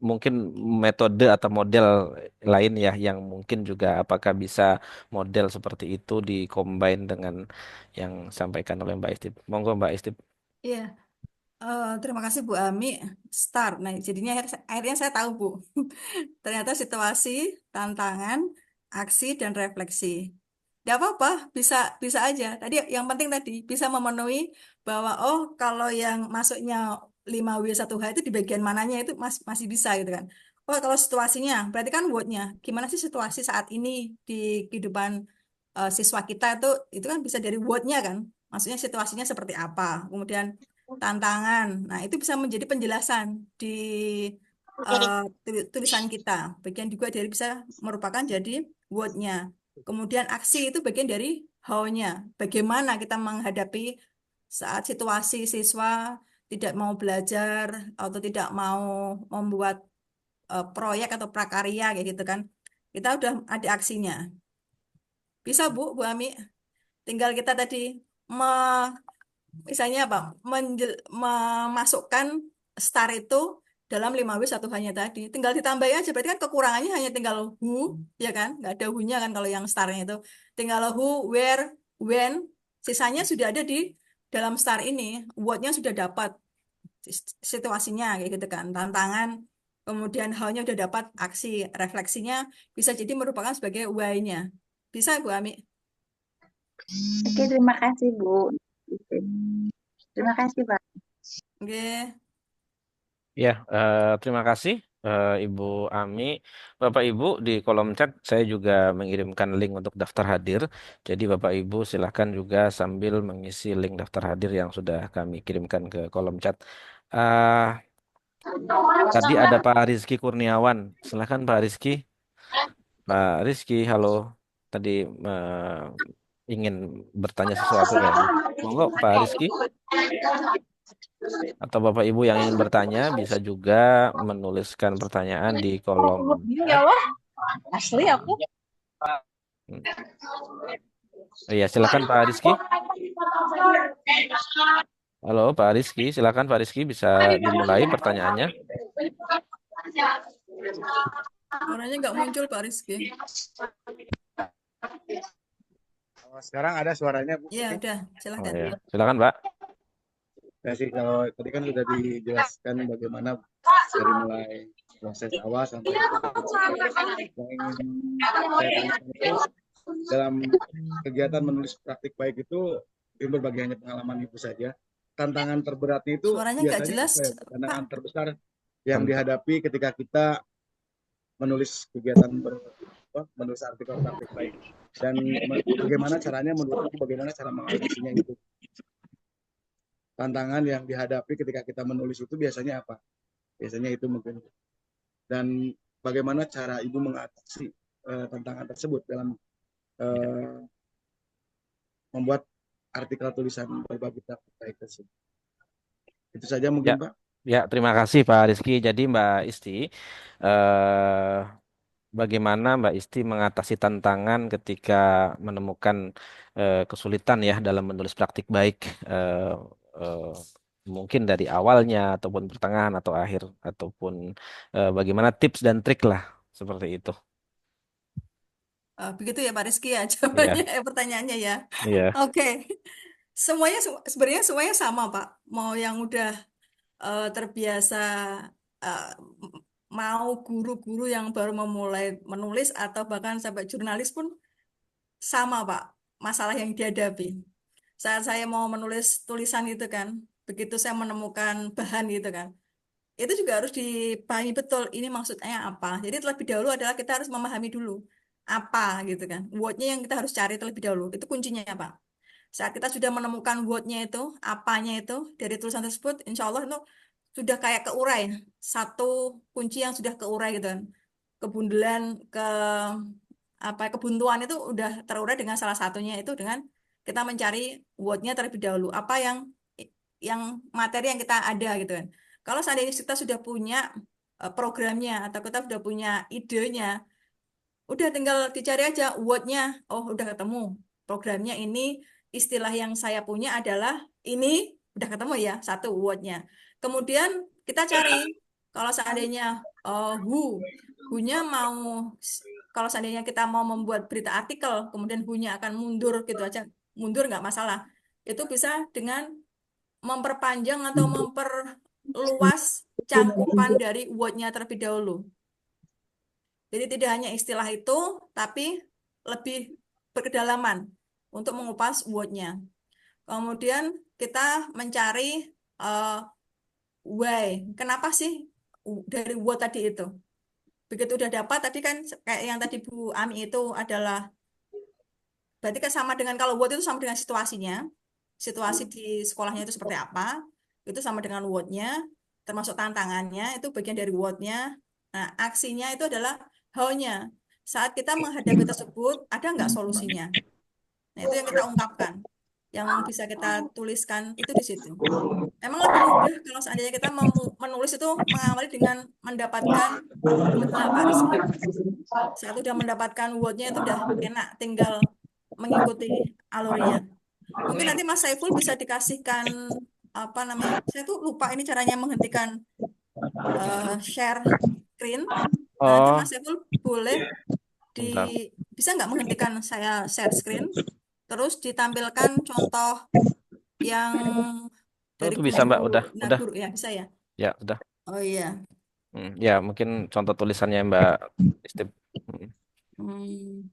mungkin metode atau model lain ya yang mungkin juga apakah bisa model seperti itu di-combine dengan yang disampaikan oleh Mbak Istip. Monggo Mbak Istip. Iya, terima kasih Bu Ami. Start. Nah, jadinya akhirnya saya tahu Bu. Ternyata situasi, tantangan, aksi, dan refleksi. Tidak apa-apa, bisa bisa aja. Tadi yang penting tadi bisa memenuhi bahwa oh kalau yang masuknya 5W1H itu di bagian mananya itu masih bisa gitu kan. Oh kalau situasinya, berarti kan wordnya. Gimana sih situasi saat ini di kehidupan siswa kita itu kan bisa dari wordnya kan. Maksudnya situasinya seperti apa. Kemudian tantangan. Nah itu bisa menjadi penjelasan di tulisan kita. Bagian juga dari bisa merupakan jadi wordnya. Kemudian aksi itu bagian dari how-nya. Bagaimana kita menghadapi saat situasi siswa tidak mau belajar atau tidak mau membuat proyek atau prakarya kayak gitu kan. Kita udah ada aksinya. Bisa Bu Ami. Tinggal kita tadi misalnya apa? Memasukkan star itu dalam 5W1 hanya tadi. Tinggal ditambahin aja. Berarti kan kekurangannya hanya tinggal who, ya kan? Nggak ada who-nya kan kalau yang starnya itu. Tinggal who, where, when. Sisanya sudah ada di dalam star ini. What-nya sudah dapat situasinya kayak gitu kan. Tantangan. Kemudian how-nya udah dapat aksi. Refleksinya bisa jadi merupakan sebagai why-nya. Bisa Bu Ami? Oke, terima kasih Bu. Terima kasih Pak. Oke. Ya, terima kasih Ibu Ami. Bapak Ibu di kolom chat saya juga mengirimkan link untuk daftar hadir. Jadi Bapak Ibu silahkan juga sambil mengisi link daftar hadir yang sudah kami kirimkan ke kolom chat. Ah, tadi ada Pak Rizky Kurniawan. Silahkan Pak Rizky. Pak Rizky, halo. Tadi ingin bertanya sesuatu kayaknya. Monggo Pak Rizky. Atau Bapak Ibu yang ingin bertanya bisa juga menuliskan pertanyaan di kolom Ya chat. Allah, asli aku. Iya, silakan Pak Rizky. Halo Pak Rizky, silakan Pak Rizky bisa dimulai pertanyaannya. Suaranya nggak muncul Pak Rizky. Sekarang ada suaranya Bu. Ya udah, Oh silahkan. ya, silakan Pak. Ya sih, kalau tadi kan sudah dijelaskan bagaimana dari mulai proses awal sampai yang ingin saya tanyakan itu dalam kegiatan menulis praktik baik itu berbagai hanya pengalaman Ibu saja. Tantangan terberatnya itu Suaranya nggak biasanya jelas, apa ya? Pak. Tantangan terbesar yang dihadapi ketika kita menulis kegiatan menulis artikel praktik baik, dan bagaimana caranya menurut Ibu, bagaimana cara mengatasinya itu? Tantangan yang dihadapi ketika kita menulis itu biasanya apa? Biasanya itu mungkin. Dan bagaimana cara Ibu mengatasi tantangan tersebut dalam membuat artikel tulisan berbagi praktik baik tersebut. Itu saja mungkin Ya, Pak. ya terima kasih Pak Rizky. Jadi Mbak Isti, eh, bagaimana Mbak Isti mengatasi tantangan ketika menemukan kesulitan ya dalam menulis praktik baik, eh, eh, mungkin dari awalnya ataupun pertengahan atau akhir ataupun bagaimana tips dan trik lah seperti itu. Begitu ya Pak Rizky ya Iya, jawabannya, pertanyaannya ya. iya, Oke, semuanya sebenarnya semuanya sama Pak. Mau yang udah terbiasa eh, mau guru-guru yang baru memulai menulis atau bahkan sampai jurnalis pun sama Pak. Masalah yang dihadapi. Saat saya mau menulis tulisan itu kan, begitu saya menemukan bahan gitu kan, itu juga harus dipahami betul ini maksudnya apa. Jadi terlebih dahulu adalah kita harus memahami dulu apa gitu kan. Wordnya yang kita harus cari terlebih dahulu. Itu kuncinya Pak. Saat kita sudah menemukan wordnya itu, apanya itu dari tulisan tersebut, insya Allah itu sudah kayak keurai. Satu kunci yang sudah keurai gitu kan. Kebundelan, kebuntuan itu udah terurai dengan salah satunya itu dengan kita mencari wordnya terlebih dahulu. Apa yang materi yang kita ada gitu kan. Kalau seandainya kita sudah punya programnya atau kita sudah punya idenya, udah tinggal dicari aja wordnya. Oh, udah ketemu. Programnya ini, istilah yang saya punya adalah ini, udah ketemu ya, satu wordnya. Kemudian kita cari kalau seandainya who-nya mau, kalau seandainya kita mau membuat berita artikel, kemudian who-nya akan mundur gitu aja, mundur nggak masalah. Itu bisa dengan memperpanjang atau memperluas cakupan dari word-nya terlebih dahulu. Jadi tidak hanya istilah itu, tapi lebih berkedalaman untuk mengupas word-nya. Kemudian kita mencari why. Kenapa sih dari word tadi itu? Begitu udah dapat, tadi kan kayak yang tadi Bu Ami itu adalah, berarti kan sama dengan, kalau word itu sama dengan situasinya. Situasi di sekolahnya itu seperti apa, itu sama dengan word-nya, termasuk tantangannya, itu bagian dari word-nya. Nah, aksinya itu adalah how-nya. Saat kita menghadapi tersebut, ada nggak solusinya? Nah, itu yang kita ungkapkan. Yang bisa kita tuliskan itu di situ. Emang lebih mudah kalau seandainya kita menulis itu mengawali dengan mendapatkan word-nya, Pak Rizky. Saat udah mendapatkan word-nya itu udah enak, tinggal mengikuti alurnya. Mungkin nanti Mas Saiful bisa dikasihkan apa namanya? Saya tuh lupa ini caranya menghentikan share screen. Nah, nanti Oh, Mas Saiful boleh bentar. bisa nggak menghentikan saya share screen, terus ditampilkan contoh yang Oh, dari itu bisa Mbak, guru. Nah, udah. guru ya bisa ya. Ya, udah. Oh iya. Ya, mungkin contoh tulisannya Mbak Istip. Hmm. Hmm.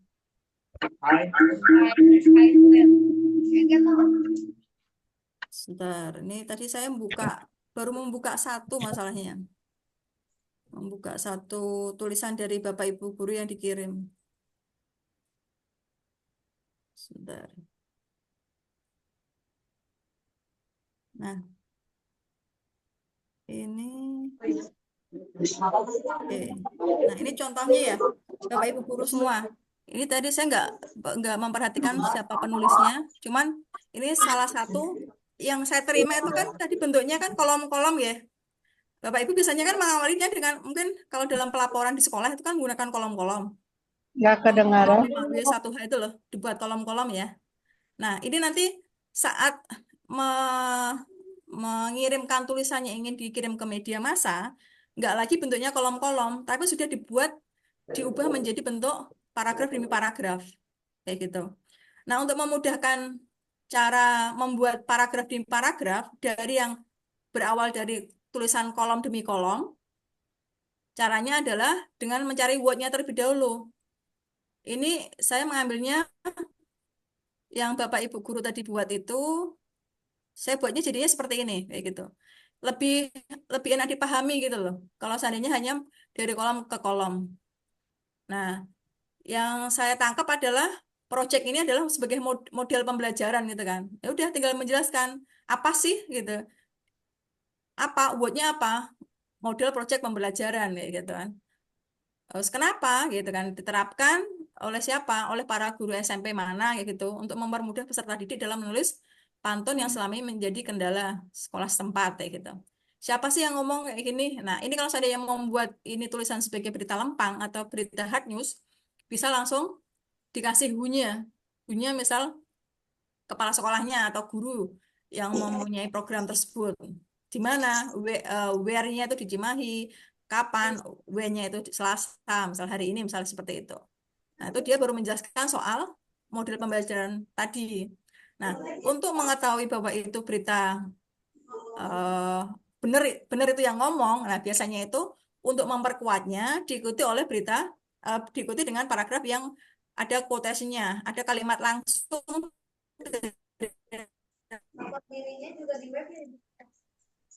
Sebentar, ini tadi saya baru membuka satu masalahnya. Membuka satu tulisan dari Bapak Ibu guru yang dikirim. Sebentar. Nah, ini. Oke. Nah, ini contohnya ya, Bapak Ibu guru semua. Ini tadi saya nggak memperhatikan siapa penulisnya, cuman ini salah satu yang saya terima itu kan tadi bentuknya kan kolom-kolom ya. Bapak Ibu biasanya kan mengawalinya dengan, mungkin kalau dalam pelaporan di sekolah itu kan menggunakan kolom-kolom. Nggak Kolom kedengaran. 5W1H itu loh, dibuat kolom-kolom ya. Nah, ini nanti saat mengirimkan tulisannya ingin dikirim ke media massa, nggak lagi bentuknya kolom-kolom, tapi sudah diubah menjadi bentuk paragraf demi paragraf, kayak gitu. Nah, untuk memudahkan cara membuat paragraf demi paragraf dari yang berawal dari tulisan kolom demi kolom, caranya adalah dengan mencari word-nya terlebih dahulu. Ini saya mengambilnya yang Bapak Ibu guru tadi buat itu, saya buatnya jadinya seperti ini, kayak gitu. Lebih lebih enak dipahami gitu loh. Kalau seandainya hanya dari kolom ke kolom. Nah, yang saya tangkap adalah project ini adalah sebagai model pembelajaran gitu kan. Ya udah tinggal menjelaskan apa sih gitu. Apa wordnya apa? Model project pembelajaran kayak gitu kan. Terus kenapa gitu kan diterapkan oleh siapa? Oleh para guru SMP mana kayak gitu untuk mempermudah peserta didik dalam menulis pantun yang selama ini menjadi kendala sekolah setempat kayak gitu. Siapa sih yang ngomong kayak gini? Nah, ini kalau saya yang membuat ini tulisan sebagai berita lempang atau berita hard news, bisa langsung dikasih who-nya. Who-nya misal kepala sekolahnya atau guru yang mempunyai program tersebut. Di mana where-nya itu di Cimahi, kapan, when-nya itu di Selasa, misal hari ini misalnya seperti itu. Nah, itu dia baru menjelaskan soal model pembelajaran tadi. Nah, untuk mengetahui bahwa itu berita benar benar itu yang ngomong, nah biasanya itu untuk memperkuatnya diikuti dengan paragraf yang ada quotation-nya, ada kalimat langsung.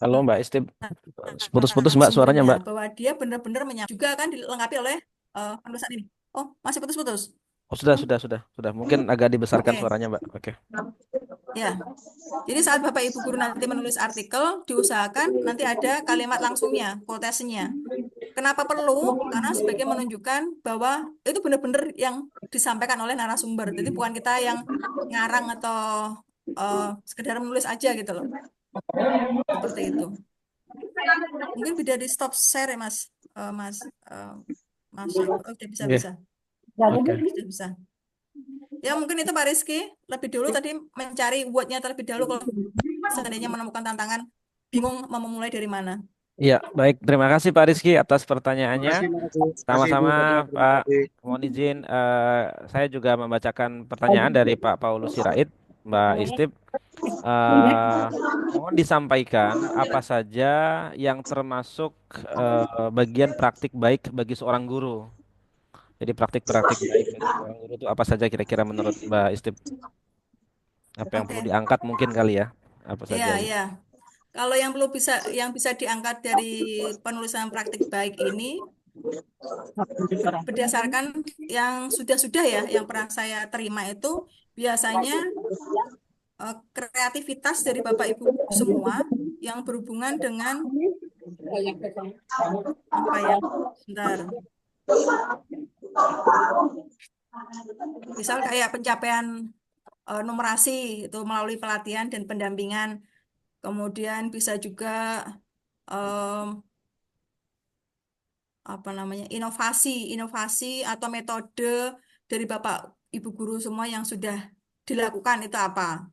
Halo Mbak Istip, putus-putus Mbak suaranya Sumbernya Mbak. bahwa dia benar-benar juga kan dilengkapi oleh penulisan ini. Oh, masih putus-putus. Oh, sudah. Mungkin agak dibesarkan Oke. suaranya Mbak. Oke. Ya. Jadi saat Bapak Ibu guru nanti menulis artikel, diusahakan nanti ada kalimat langsungnya, quotation-nya. Kenapa perlu? Karena sebagai menunjukkan bahwa itu benar-benar yang disampaikan oleh narasumber. Jadi bukan kita yang ngarang atau sekedar menulis aja gitu loh. Seperti itu. Mungkin bisa di stop share ya Mas, Mas Syaiful. Oh, udah bisa. Oke. Oke. Sudah bisa. Ya mungkin itu Pak Rizky lebih dulu tadi mencari word-nya terlebih dahulu kalau seandainya menemukan tantangan bingung mau memulai dari mana. Iya, baik. Terima kasih Pak Rizky atas Terima pertanyaannya. kasih, terima kasih Ibu Sama-sama Fatia, terima Pak. kasih. Mohon izin, saya juga membacakan pertanyaan dari Pak Paulus Sirait, Mbak Istip. Eh, Mohon disampaikan apa saja yang termasuk bagian praktik baik bagi seorang guru. Jadi praktik-praktik baik bagi seorang guru itu apa saja kira-kira menurut Mbak Istip? Apa yang perlu Oke, diangkat mungkin kali ya? Apa ya, saja gitu. ya. Kalau yang bisa diangkat dari penulisan praktik baik ini berdasarkan yang sudah-sudah ya, yang pernah saya terima itu biasanya kreativitas dari Bapak Ibu semua yang berhubungan dengan apa ya? Sebentar. Misal kayak pencapaian numerasi itu melalui pelatihan dan pendampingan. Kemudian bisa juga em, apa namanya inovasi atau metode dari Bapak Ibu guru semua yang sudah dilakukan itu apa.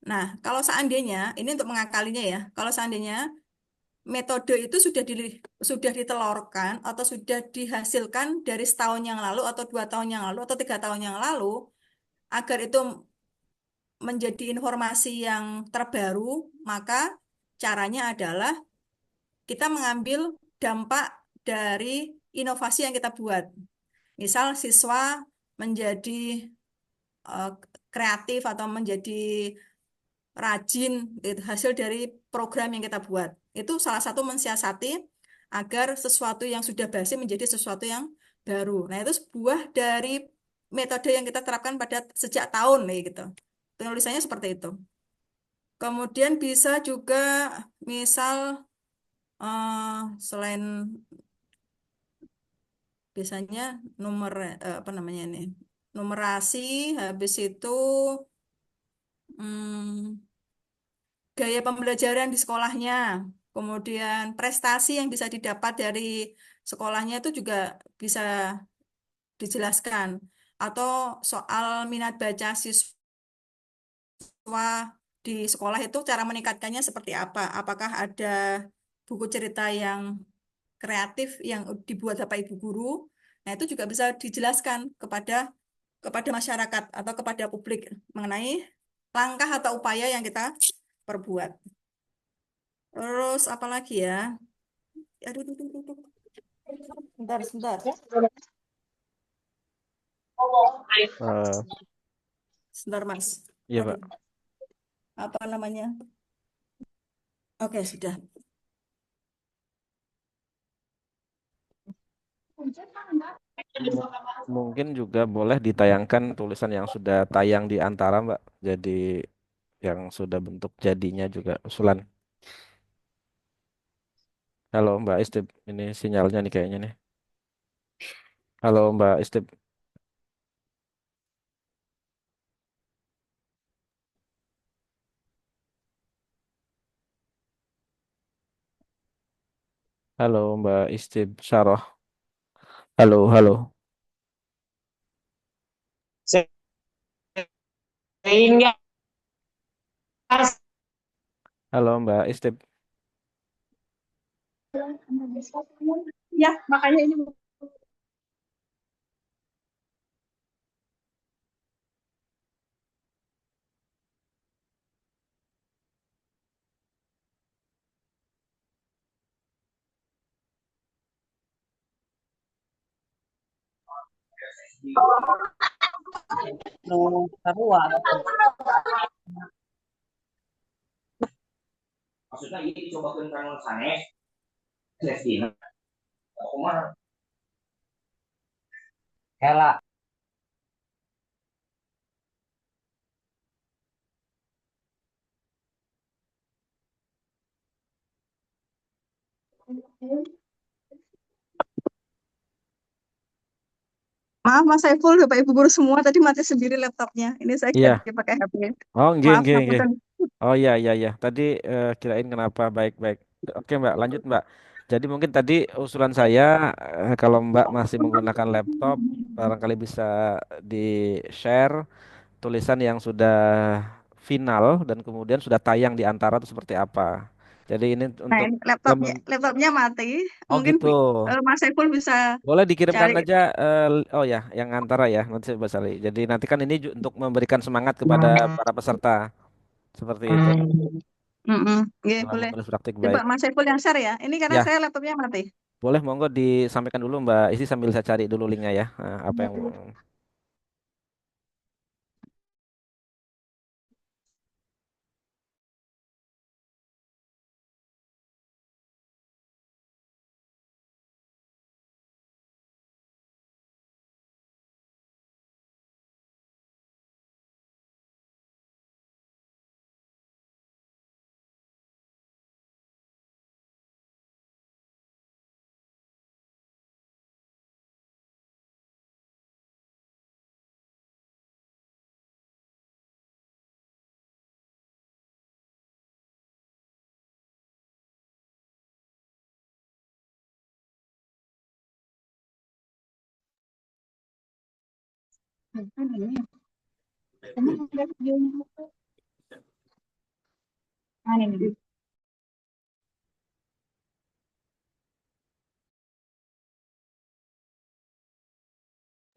Nah, kalau seandainya ini untuk mengakalinya ya, kalau seandainya metode itu sudah ditelurkan atau sudah dihasilkan dari setahun yang lalu atau 2 tahun yang lalu atau 3 tahun yang lalu, agar itu menjadi informasi yang terbaru, maka caranya adalah kita mengambil dampak dari inovasi yang kita buat. Misal siswa menjadi eh, kreatif atau menjadi rajin itu hasil dari program yang kita buat. Itu salah satu mensiasati agar sesuatu yang sudah basi menjadi sesuatu yang baru. Nah, itu sebuah dari metode yang kita terapkan pada sejak tahun gitu. Penulisannya seperti itu. Kemudian bisa juga misal selain biasanya apa namanya ini numerasi, habis itu hmm, gaya pembelajaran di sekolahnya, kemudian prestasi yang bisa didapat dari sekolahnya itu juga bisa dijelaskan, atau soal minat baca siswa di sekolah itu cara meningkatkannya seperti apa? Apakah ada buku cerita yang kreatif yang dibuat Bapak Ibu guru? Nah, itu juga bisa dijelaskan kepada masyarakat atau kepada publik mengenai langkah atau upaya yang kita perbuat. Terus apa lagi ya? Aduh, aduh, aduh, aduh. Sebentar, sebentar. Eh, Sebentar, Mas. iya Aduh, Pak. apa namanya? Oke, sudah. Mungkin juga boleh ditayangkan tulisan yang sudah tayang di antara Mbak. Jadi yang sudah bentuk jadinya juga usulan. Halo Mbak Istip, ini sinyalnya nih kayaknya nih. Halo Mbak Istip. Halo Mbak Istip Saroh. Halo, halo. Sehingga Halo Mbak Istip. Ya, makanya ini no, karuan. maksudnya ini dicobakan kang sanes Celestina kumaha hela Maaf Mas Saiful, Bapak Ibu guru semua tadi mati sendiri laptopnya. Ini saya Iya. lagi pakai HP. Oh, nggih, Maaf, nggih, nggih. ngapunten. Oh iya, iya, iya. Tadi kirain kenapa baik-baik. Oke Mbak, lanjut Mbak. Jadi mungkin tadi usulan saya kalau Mbak masih menggunakan laptop, barangkali bisa di-share tulisan yang sudah final dan kemudian sudah tayang di antara itu seperti apa. Jadi ini Nah, untuk ini laptopnya mati. oh Mungkin gitu. Mas Saiful bisa Boleh dikirimkan cari. aja oh ya yang antara ya nanti saya Basari. Jadi nanti kan ini untuk memberikan semangat kepada para peserta seperti itu Oke, dalam boleh. menulis praktik Coba baik. Mas Saiful yang share ya. Ini karena Ya, saya laptopnya mati. boleh monggo disampaikan dulu Mbak Isi sambil saya cari dulu linknya ya. Apa yang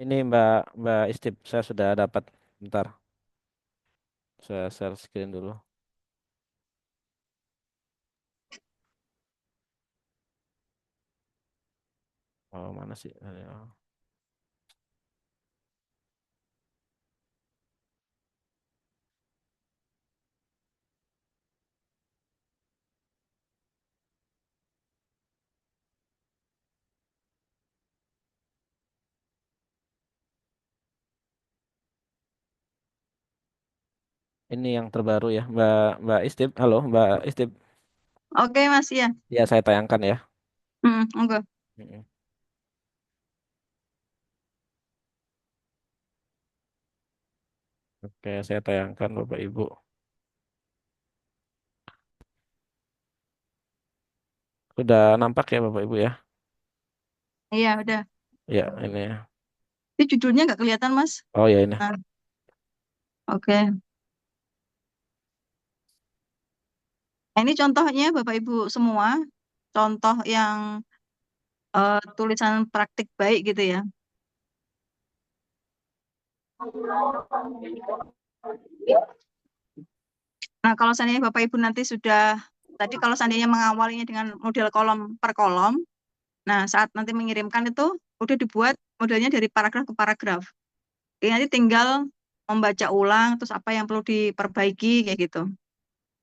ini Mbak Istip saya sudah dapat bentar. Saya share screen dulu. Oh, mana sih? Ini yang terbaru ya, Mbak Istip. Halo, Mbak Istip. Oke, Mas ya. Ya, saya tayangkan ya. Enggak. Mm-mm. Oke, saya tayangkan Bapak Ibu. Sudah nampak ya Bapak Ibu ya? Iya, udah. Ya, ini ya. Ini judulnya nggak kelihatan, Mas. Oh ya ini. Nah, oke. Nah, ini contohnya Bapak Ibu semua. Contoh yang tulisan praktik baik gitu ya. Nah, kalau seandainya Bapak Ibu nanti sudah, tadi kalau seandainya mengawalinya dengan model kolom per kolom, nah saat nanti mengirimkan itu udah dibuat modelnya dari paragraf ke paragraf. Jadi nanti tinggal membaca ulang, terus apa yang perlu diperbaiki, kayak gitu.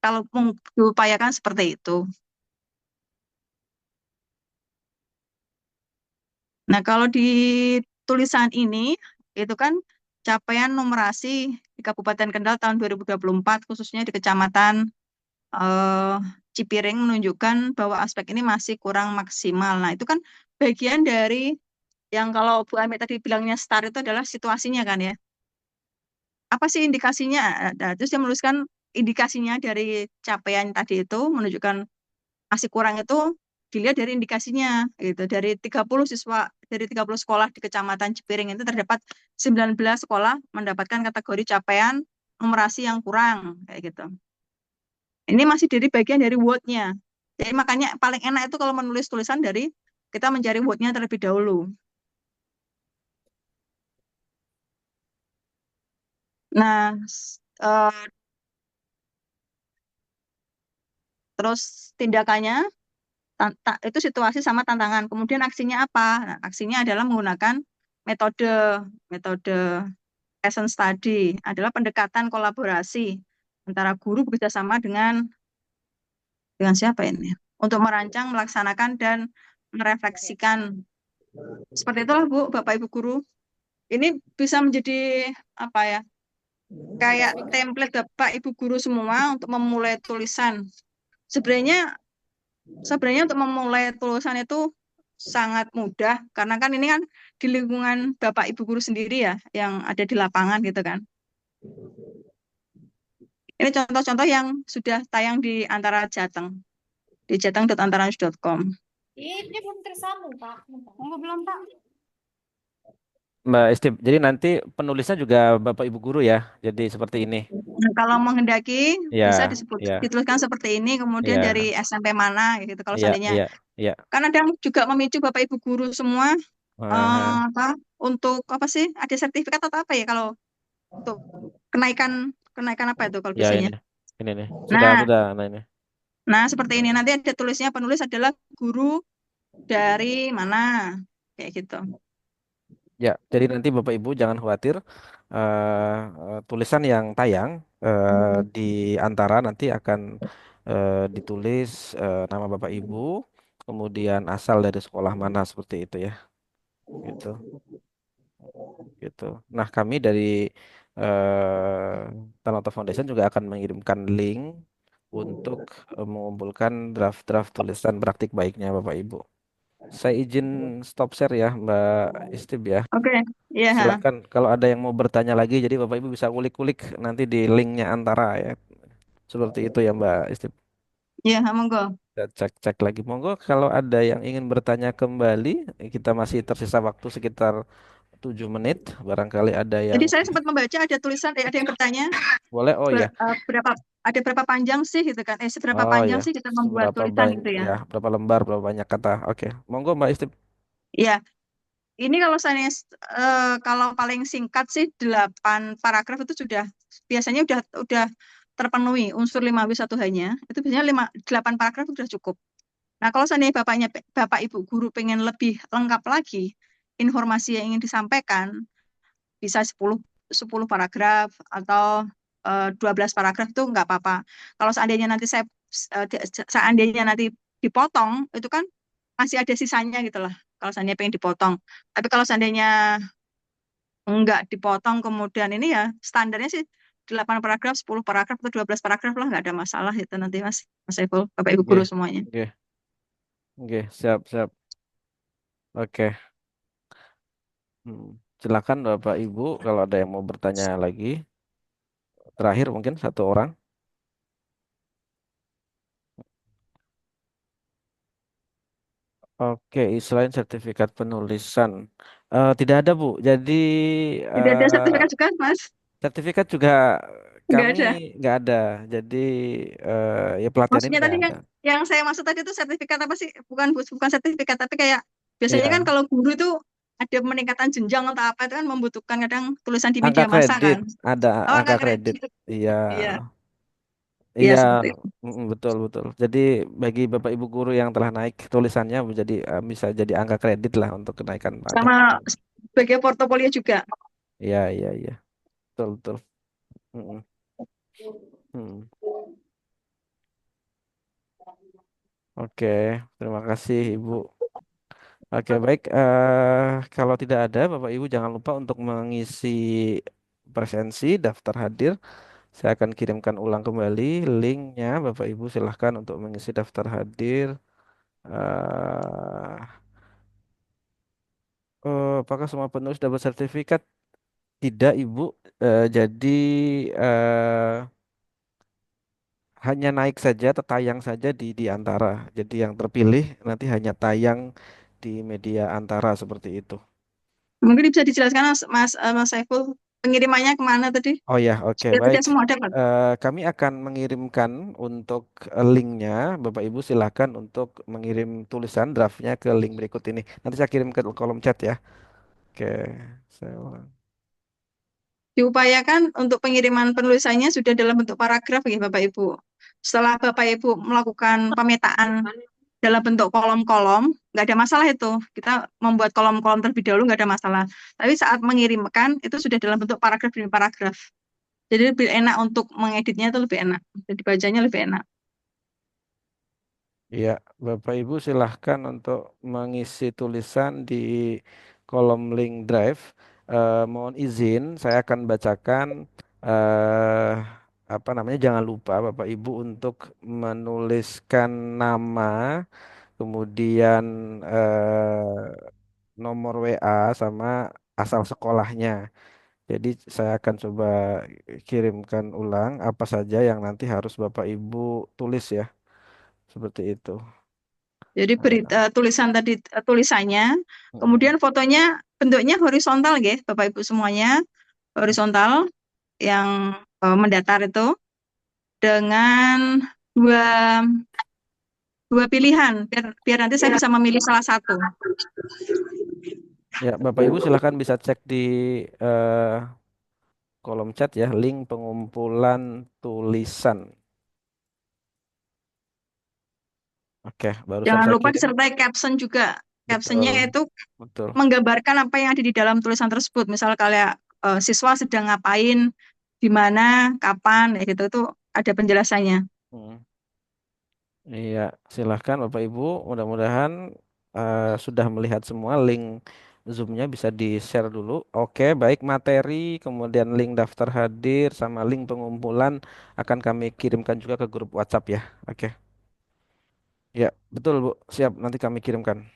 Kalau diupayakan seperti itu. Nah, kalau di tulisan ini, itu kan capaian numerasi di Kabupaten Kendal tahun 2024, khususnya di Kecamatan eh, Cipiring menunjukkan bahwa aspek ini masih kurang maksimal. Nah, itu kan bagian dari yang kalau Bu Ami tadi bilangnya STAR itu adalah situasinya kan ya. Apa sih indikasinya? Nah, terus dia menuliskan indikasinya dari capaian tadi itu menunjukkan masih kurang itu dilihat dari indikasinya gitu. Dari 30 siswa dari 30 sekolah di Kecamatan Cipiring itu terdapat 19 sekolah mendapatkan kategori capaian numerasi yang kurang kayak gitu. Ini masih dari bagian dari word-nya. Jadi makanya paling enak itu kalau menulis tulisan dari kita mencari word-nya terlebih dahulu. Nah, terus tindakannya itu situasi sama tantangan. Kemudian aksinya apa? Nah, aksinya adalah menggunakan metode metode lesson study adalah pendekatan kolaborasi antara guru bekerjasama dengan siapa ini? Untuk merancang, melaksanakan dan merefleksikan. Seperti itulah Bu, Bapak Ibu guru. Ini bisa menjadi apa ya? Kayak template Bapak Ibu guru semua untuk memulai tulisan. Sebenarnya sebenarnya untuk memulai tulisan itu sangat mudah karena kan ini kan di lingkungan Bapak Ibu guru sendiri ya yang ada di lapangan gitu kan. Ini contoh-contoh yang sudah tayang di Antara Jateng di jateng.antaranews.com. Ini belum tersambung, Pak. Belum, Pak. Mbak Istib. Jadi nanti penulisnya juga Bapak Ibu guru ya. Jadi seperti ini. Nah, kalau menghendaki bisa Ya, ya, dituliskan seperti ini, kemudian dari ya, SMP mana gitu. Kalau ya, seandainya ya, ya. kan ada yang juga memicu Bapak Ibu guru semua Aha. apa untuk apa sih? Ada sertifikat atau apa ya kalau untuk kenaikan kenaikan apa itu kalau Ya biasanya? ini nih. Nah, Sudah. Nah ini. nah seperti ini nanti ada tulisnya penulis adalah guru dari mana kayak gitu. Ya, jadi nanti Bapak Ibu jangan khawatir. Tulisan yang tayang di antara nanti akan ditulis nama Bapak Ibu, kemudian asal dari sekolah mana seperti itu ya, gitu, gitu. Nah, kami dari Tanoto Foundation juga akan mengirimkan link untuk mengumpulkan draft-draft tulisan praktik baiknya Bapak Ibu. Saya izin stop share ya, Mbak Istib ya. Oke, ya, Silakan kalau ada yang mau bertanya lagi, jadi Bapak Ibu bisa kulik-kulik nanti di linknya antara ya. Seperti itu ya Mbak Istri. ya, monggo. Kita cek-cek lagi. Monggo kalau ada yang ingin bertanya kembali, kita masih tersisa waktu sekitar 7 menit. Barangkali ada yang Jadi saya sempat membaca ada tulisan, ada yang bertanya boleh. Oh ya. berapa ada berapa panjang sih gitu kan? Seberapa Oh ya. panjang sih kita membuat Seberapa tulisan banyak gitu ya? ya, berapa lembar, berapa banyak kata. Oke. Monggo Mbak Istri. Ya, ini kalau saya kalau paling singkat sih 8 paragraf itu sudah biasanya udah terpenuhi unsur 5W1 hanya. Itu biasanya 8 paragraf itu sudah cukup. Nah, kalau seandainya Bapak Ibu guru pengen lebih lengkap lagi informasi yang ingin disampaikan, bisa 10 paragraf atau 12 paragraf itu nggak apa-apa. Kalau seandainya nanti seandainya nanti dipotong, itu kan masih ada sisanya gitu lah. Kalau seandainya pengen dipotong. Tapi kalau seandainya nggak dipotong kemudian ini ya standarnya sih 8 paragraf, 10 paragraf atau 12 paragraf lah nggak ada masalah itu nanti Mas Saiful, Bapak Ibu Oke. guru semuanya. Oke. Oke, siap, siap. Oke. Hmm. Silakan Bapak Ibu kalau ada yang mau bertanya lagi. Terakhir mungkin satu orang. Oke, selain sertifikat penulisan, tidak ada Bu. Jadi Tidak ada eh, sertifikat juga, Mas? sertifikat juga Nggak kami ada. nggak ada. Jadi ya pelatihan ini Maksudnya nggak tadi ada. yang saya maksud tadi itu sertifikat apa sih? Bukan sertifikat, tapi kayak biasanya kan Iya, kalau guru itu ada peningkatan jenjang atau apa itu kan membutuhkan kadang tulisan di angka media massa kredit kan. ada Oh, angka angka kredit. kredit. Iya, Iya, iya iya, seperti itu. betul betul. Jadi bagi Bapak Ibu guru yang telah naik tulisannya menjadi bisa jadi angka kredit lah untuk kenaikan pangkat. Sama sebagai portofolio juga. Iya, iya, iya, betul betul. Mm-mm. Mm. Oke, terima kasih Ibu. Oke, baik. Kalau tidak ada, Bapak Ibu jangan lupa untuk mengisi presensi daftar hadir. Saya akan kirimkan ulang kembali linknya. Bapak Ibu silahkan untuk mengisi daftar hadir. eh apakah semua penulis dapat sertifikat? Tidak, Ibu. Jadi hanya naik saja atau tayang saja di antara. Jadi yang terpilih nanti hanya tayang di media antara seperti itu. Mungkin bisa dijelaskan Mas Saiful pengirimannya kemana tadi? Oh ya, oke, Supaya baik. tidak semua dapat. Kami akan mengirimkan untuk linknya. Bapak Ibu silakan untuk mengirim tulisan draftnya ke link berikut ini. Nanti saya kirim ke kolom chat ya. Oke, saya ulang. Diupayakan untuk pengiriman penulisannya sudah dalam bentuk paragraf ya Bapak Ibu. Setelah Bapak Ibu melakukan pemetaan dalam bentuk kolom-kolom, nggak ada masalah itu. Kita membuat kolom-kolom terlebih dahulu nggak ada masalah. Tapi saat mengirimkan itu sudah dalam bentuk paragraf demi paragraf. Jadi lebih enak untuk mengeditnya itu lebih enak. Jadi bacanya lebih enak. Iya, Bapak Ibu silahkan untuk mengisi tulisan di kolom link drive. Mohon izin, saya akan bacakan. eh apa namanya? Jangan lupa Bapak Ibu untuk menuliskan nama, kemudian nomor WA sama asal sekolahnya. Jadi saya akan coba kirimkan ulang apa saja yang nanti harus Bapak Ibu tulis ya. Seperti itu. Jadi tulisan tadi tulisannya, Mm-mm. kemudian fotonya bentuknya horizontal ya, Bapak Ibu semuanya, horizontal yang mendatar itu dengan dua dua pilihan biar nanti saya bisa memilih salah satu. Ya, Bapak Ibu silahkan bisa cek di eh, kolom chat ya, link pengumpulan tulisan. Oke, barusan Jangan saya lupa kirim. disertai caption juga. Betul, Captionnya itu betul. menggambarkan apa yang ada di dalam tulisan tersebut. Misal kayak siswa sedang ngapain, di mana, kapan, ya gitu itu ada penjelasannya. Hmm. Iya, silahkan Bapak Ibu. Mudah-mudahan sudah melihat semua link Zoom-nya bisa di-share dulu. Oke, baik materi, kemudian link daftar hadir, sama link pengumpulan akan kami kirimkan juga ke grup WhatsApp ya. Oke, ya betul Bu. Siap, nanti kami kirimkan.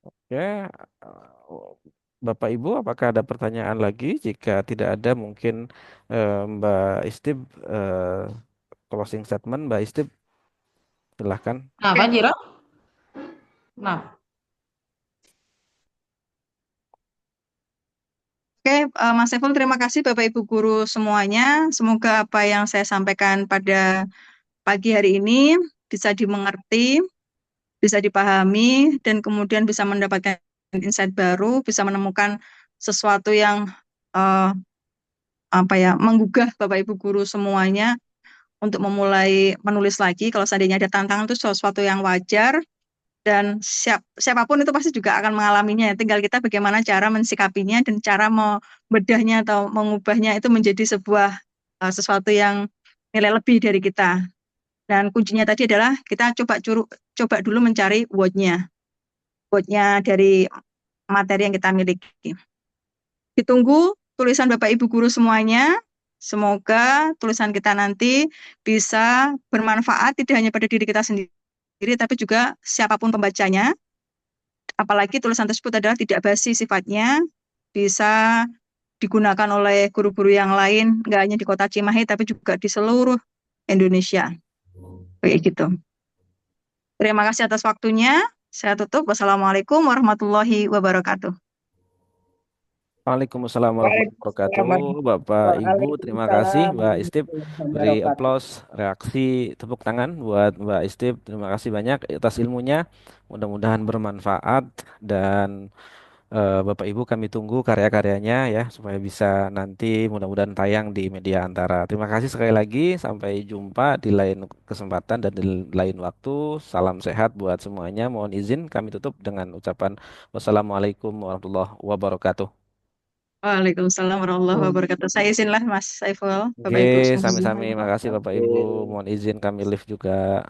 Oke, Bapak Ibu, apakah ada pertanyaan lagi? Jika tidak ada, mungkin Mbak Istib closing statement, Mbak Istib, silahkan. Kenapa, Jiro? Nah, Oke, Mas Saiful, terima kasih Bapak Ibu guru semuanya. Semoga apa yang saya sampaikan pada pagi hari ini bisa dimengerti, bisa dipahami, dan kemudian bisa mendapatkan insight baru, bisa menemukan sesuatu yang eh, menggugah Bapak Ibu guru semuanya untuk memulai menulis lagi. Kalau seandainya ada tantangan itu sesuatu yang wajar dan siapapun itu pasti juga akan mengalaminya. Tinggal kita bagaimana cara mensikapinya dan cara membedahnya atau mengubahnya itu menjadi sebuah sesuatu yang nilai lebih dari kita. Dan kuncinya tadi adalah kita coba dulu mencari word-nya dari materi yang kita miliki. Ditunggu tulisan Bapak Ibu guru semuanya. Semoga tulisan kita nanti bisa bermanfaat tidak hanya pada diri kita sendiri, tapi juga siapapun pembacanya. Apalagi tulisan tersebut adalah tidak basi sifatnya, bisa digunakan oleh guru-guru yang lain, nggak hanya di Kota Cimahi, tapi juga di seluruh Indonesia. Kayak gitu. Terima kasih atas waktunya. Saya tutup. Wassalamualaikum warahmatullahi wabarakatuh. Waalaikumsalam warahmatullahi wabarakatuh. Waalaikumsalam Bapak, Ibu, terima kasih. Mbak Istib, warahmatullahi beri wabarakatuh. aplaus, reaksi, tepuk tangan buat Mbak Istib. Terima kasih banyak atas ilmunya. Mudah-mudahan bermanfaat dan Bapak Ibu kami tunggu karya-karyanya ya supaya bisa nanti mudah-mudahan tayang di media antara. Terima kasih sekali lagi. Sampai jumpa di lain kesempatan dan di lain waktu. Salam sehat buat semuanya. Mohon izin kami tutup dengan ucapan wassalamualaikum warahmatullahi wabarakatuh. Waalaikumsalam warahmatullahi wabarakatuh. Saya izinlah Mas Saiful, Oke, Bapak Ibu semuanya. sami-sami. Makasih Bapak Ibu. Mohon izin kami live juga.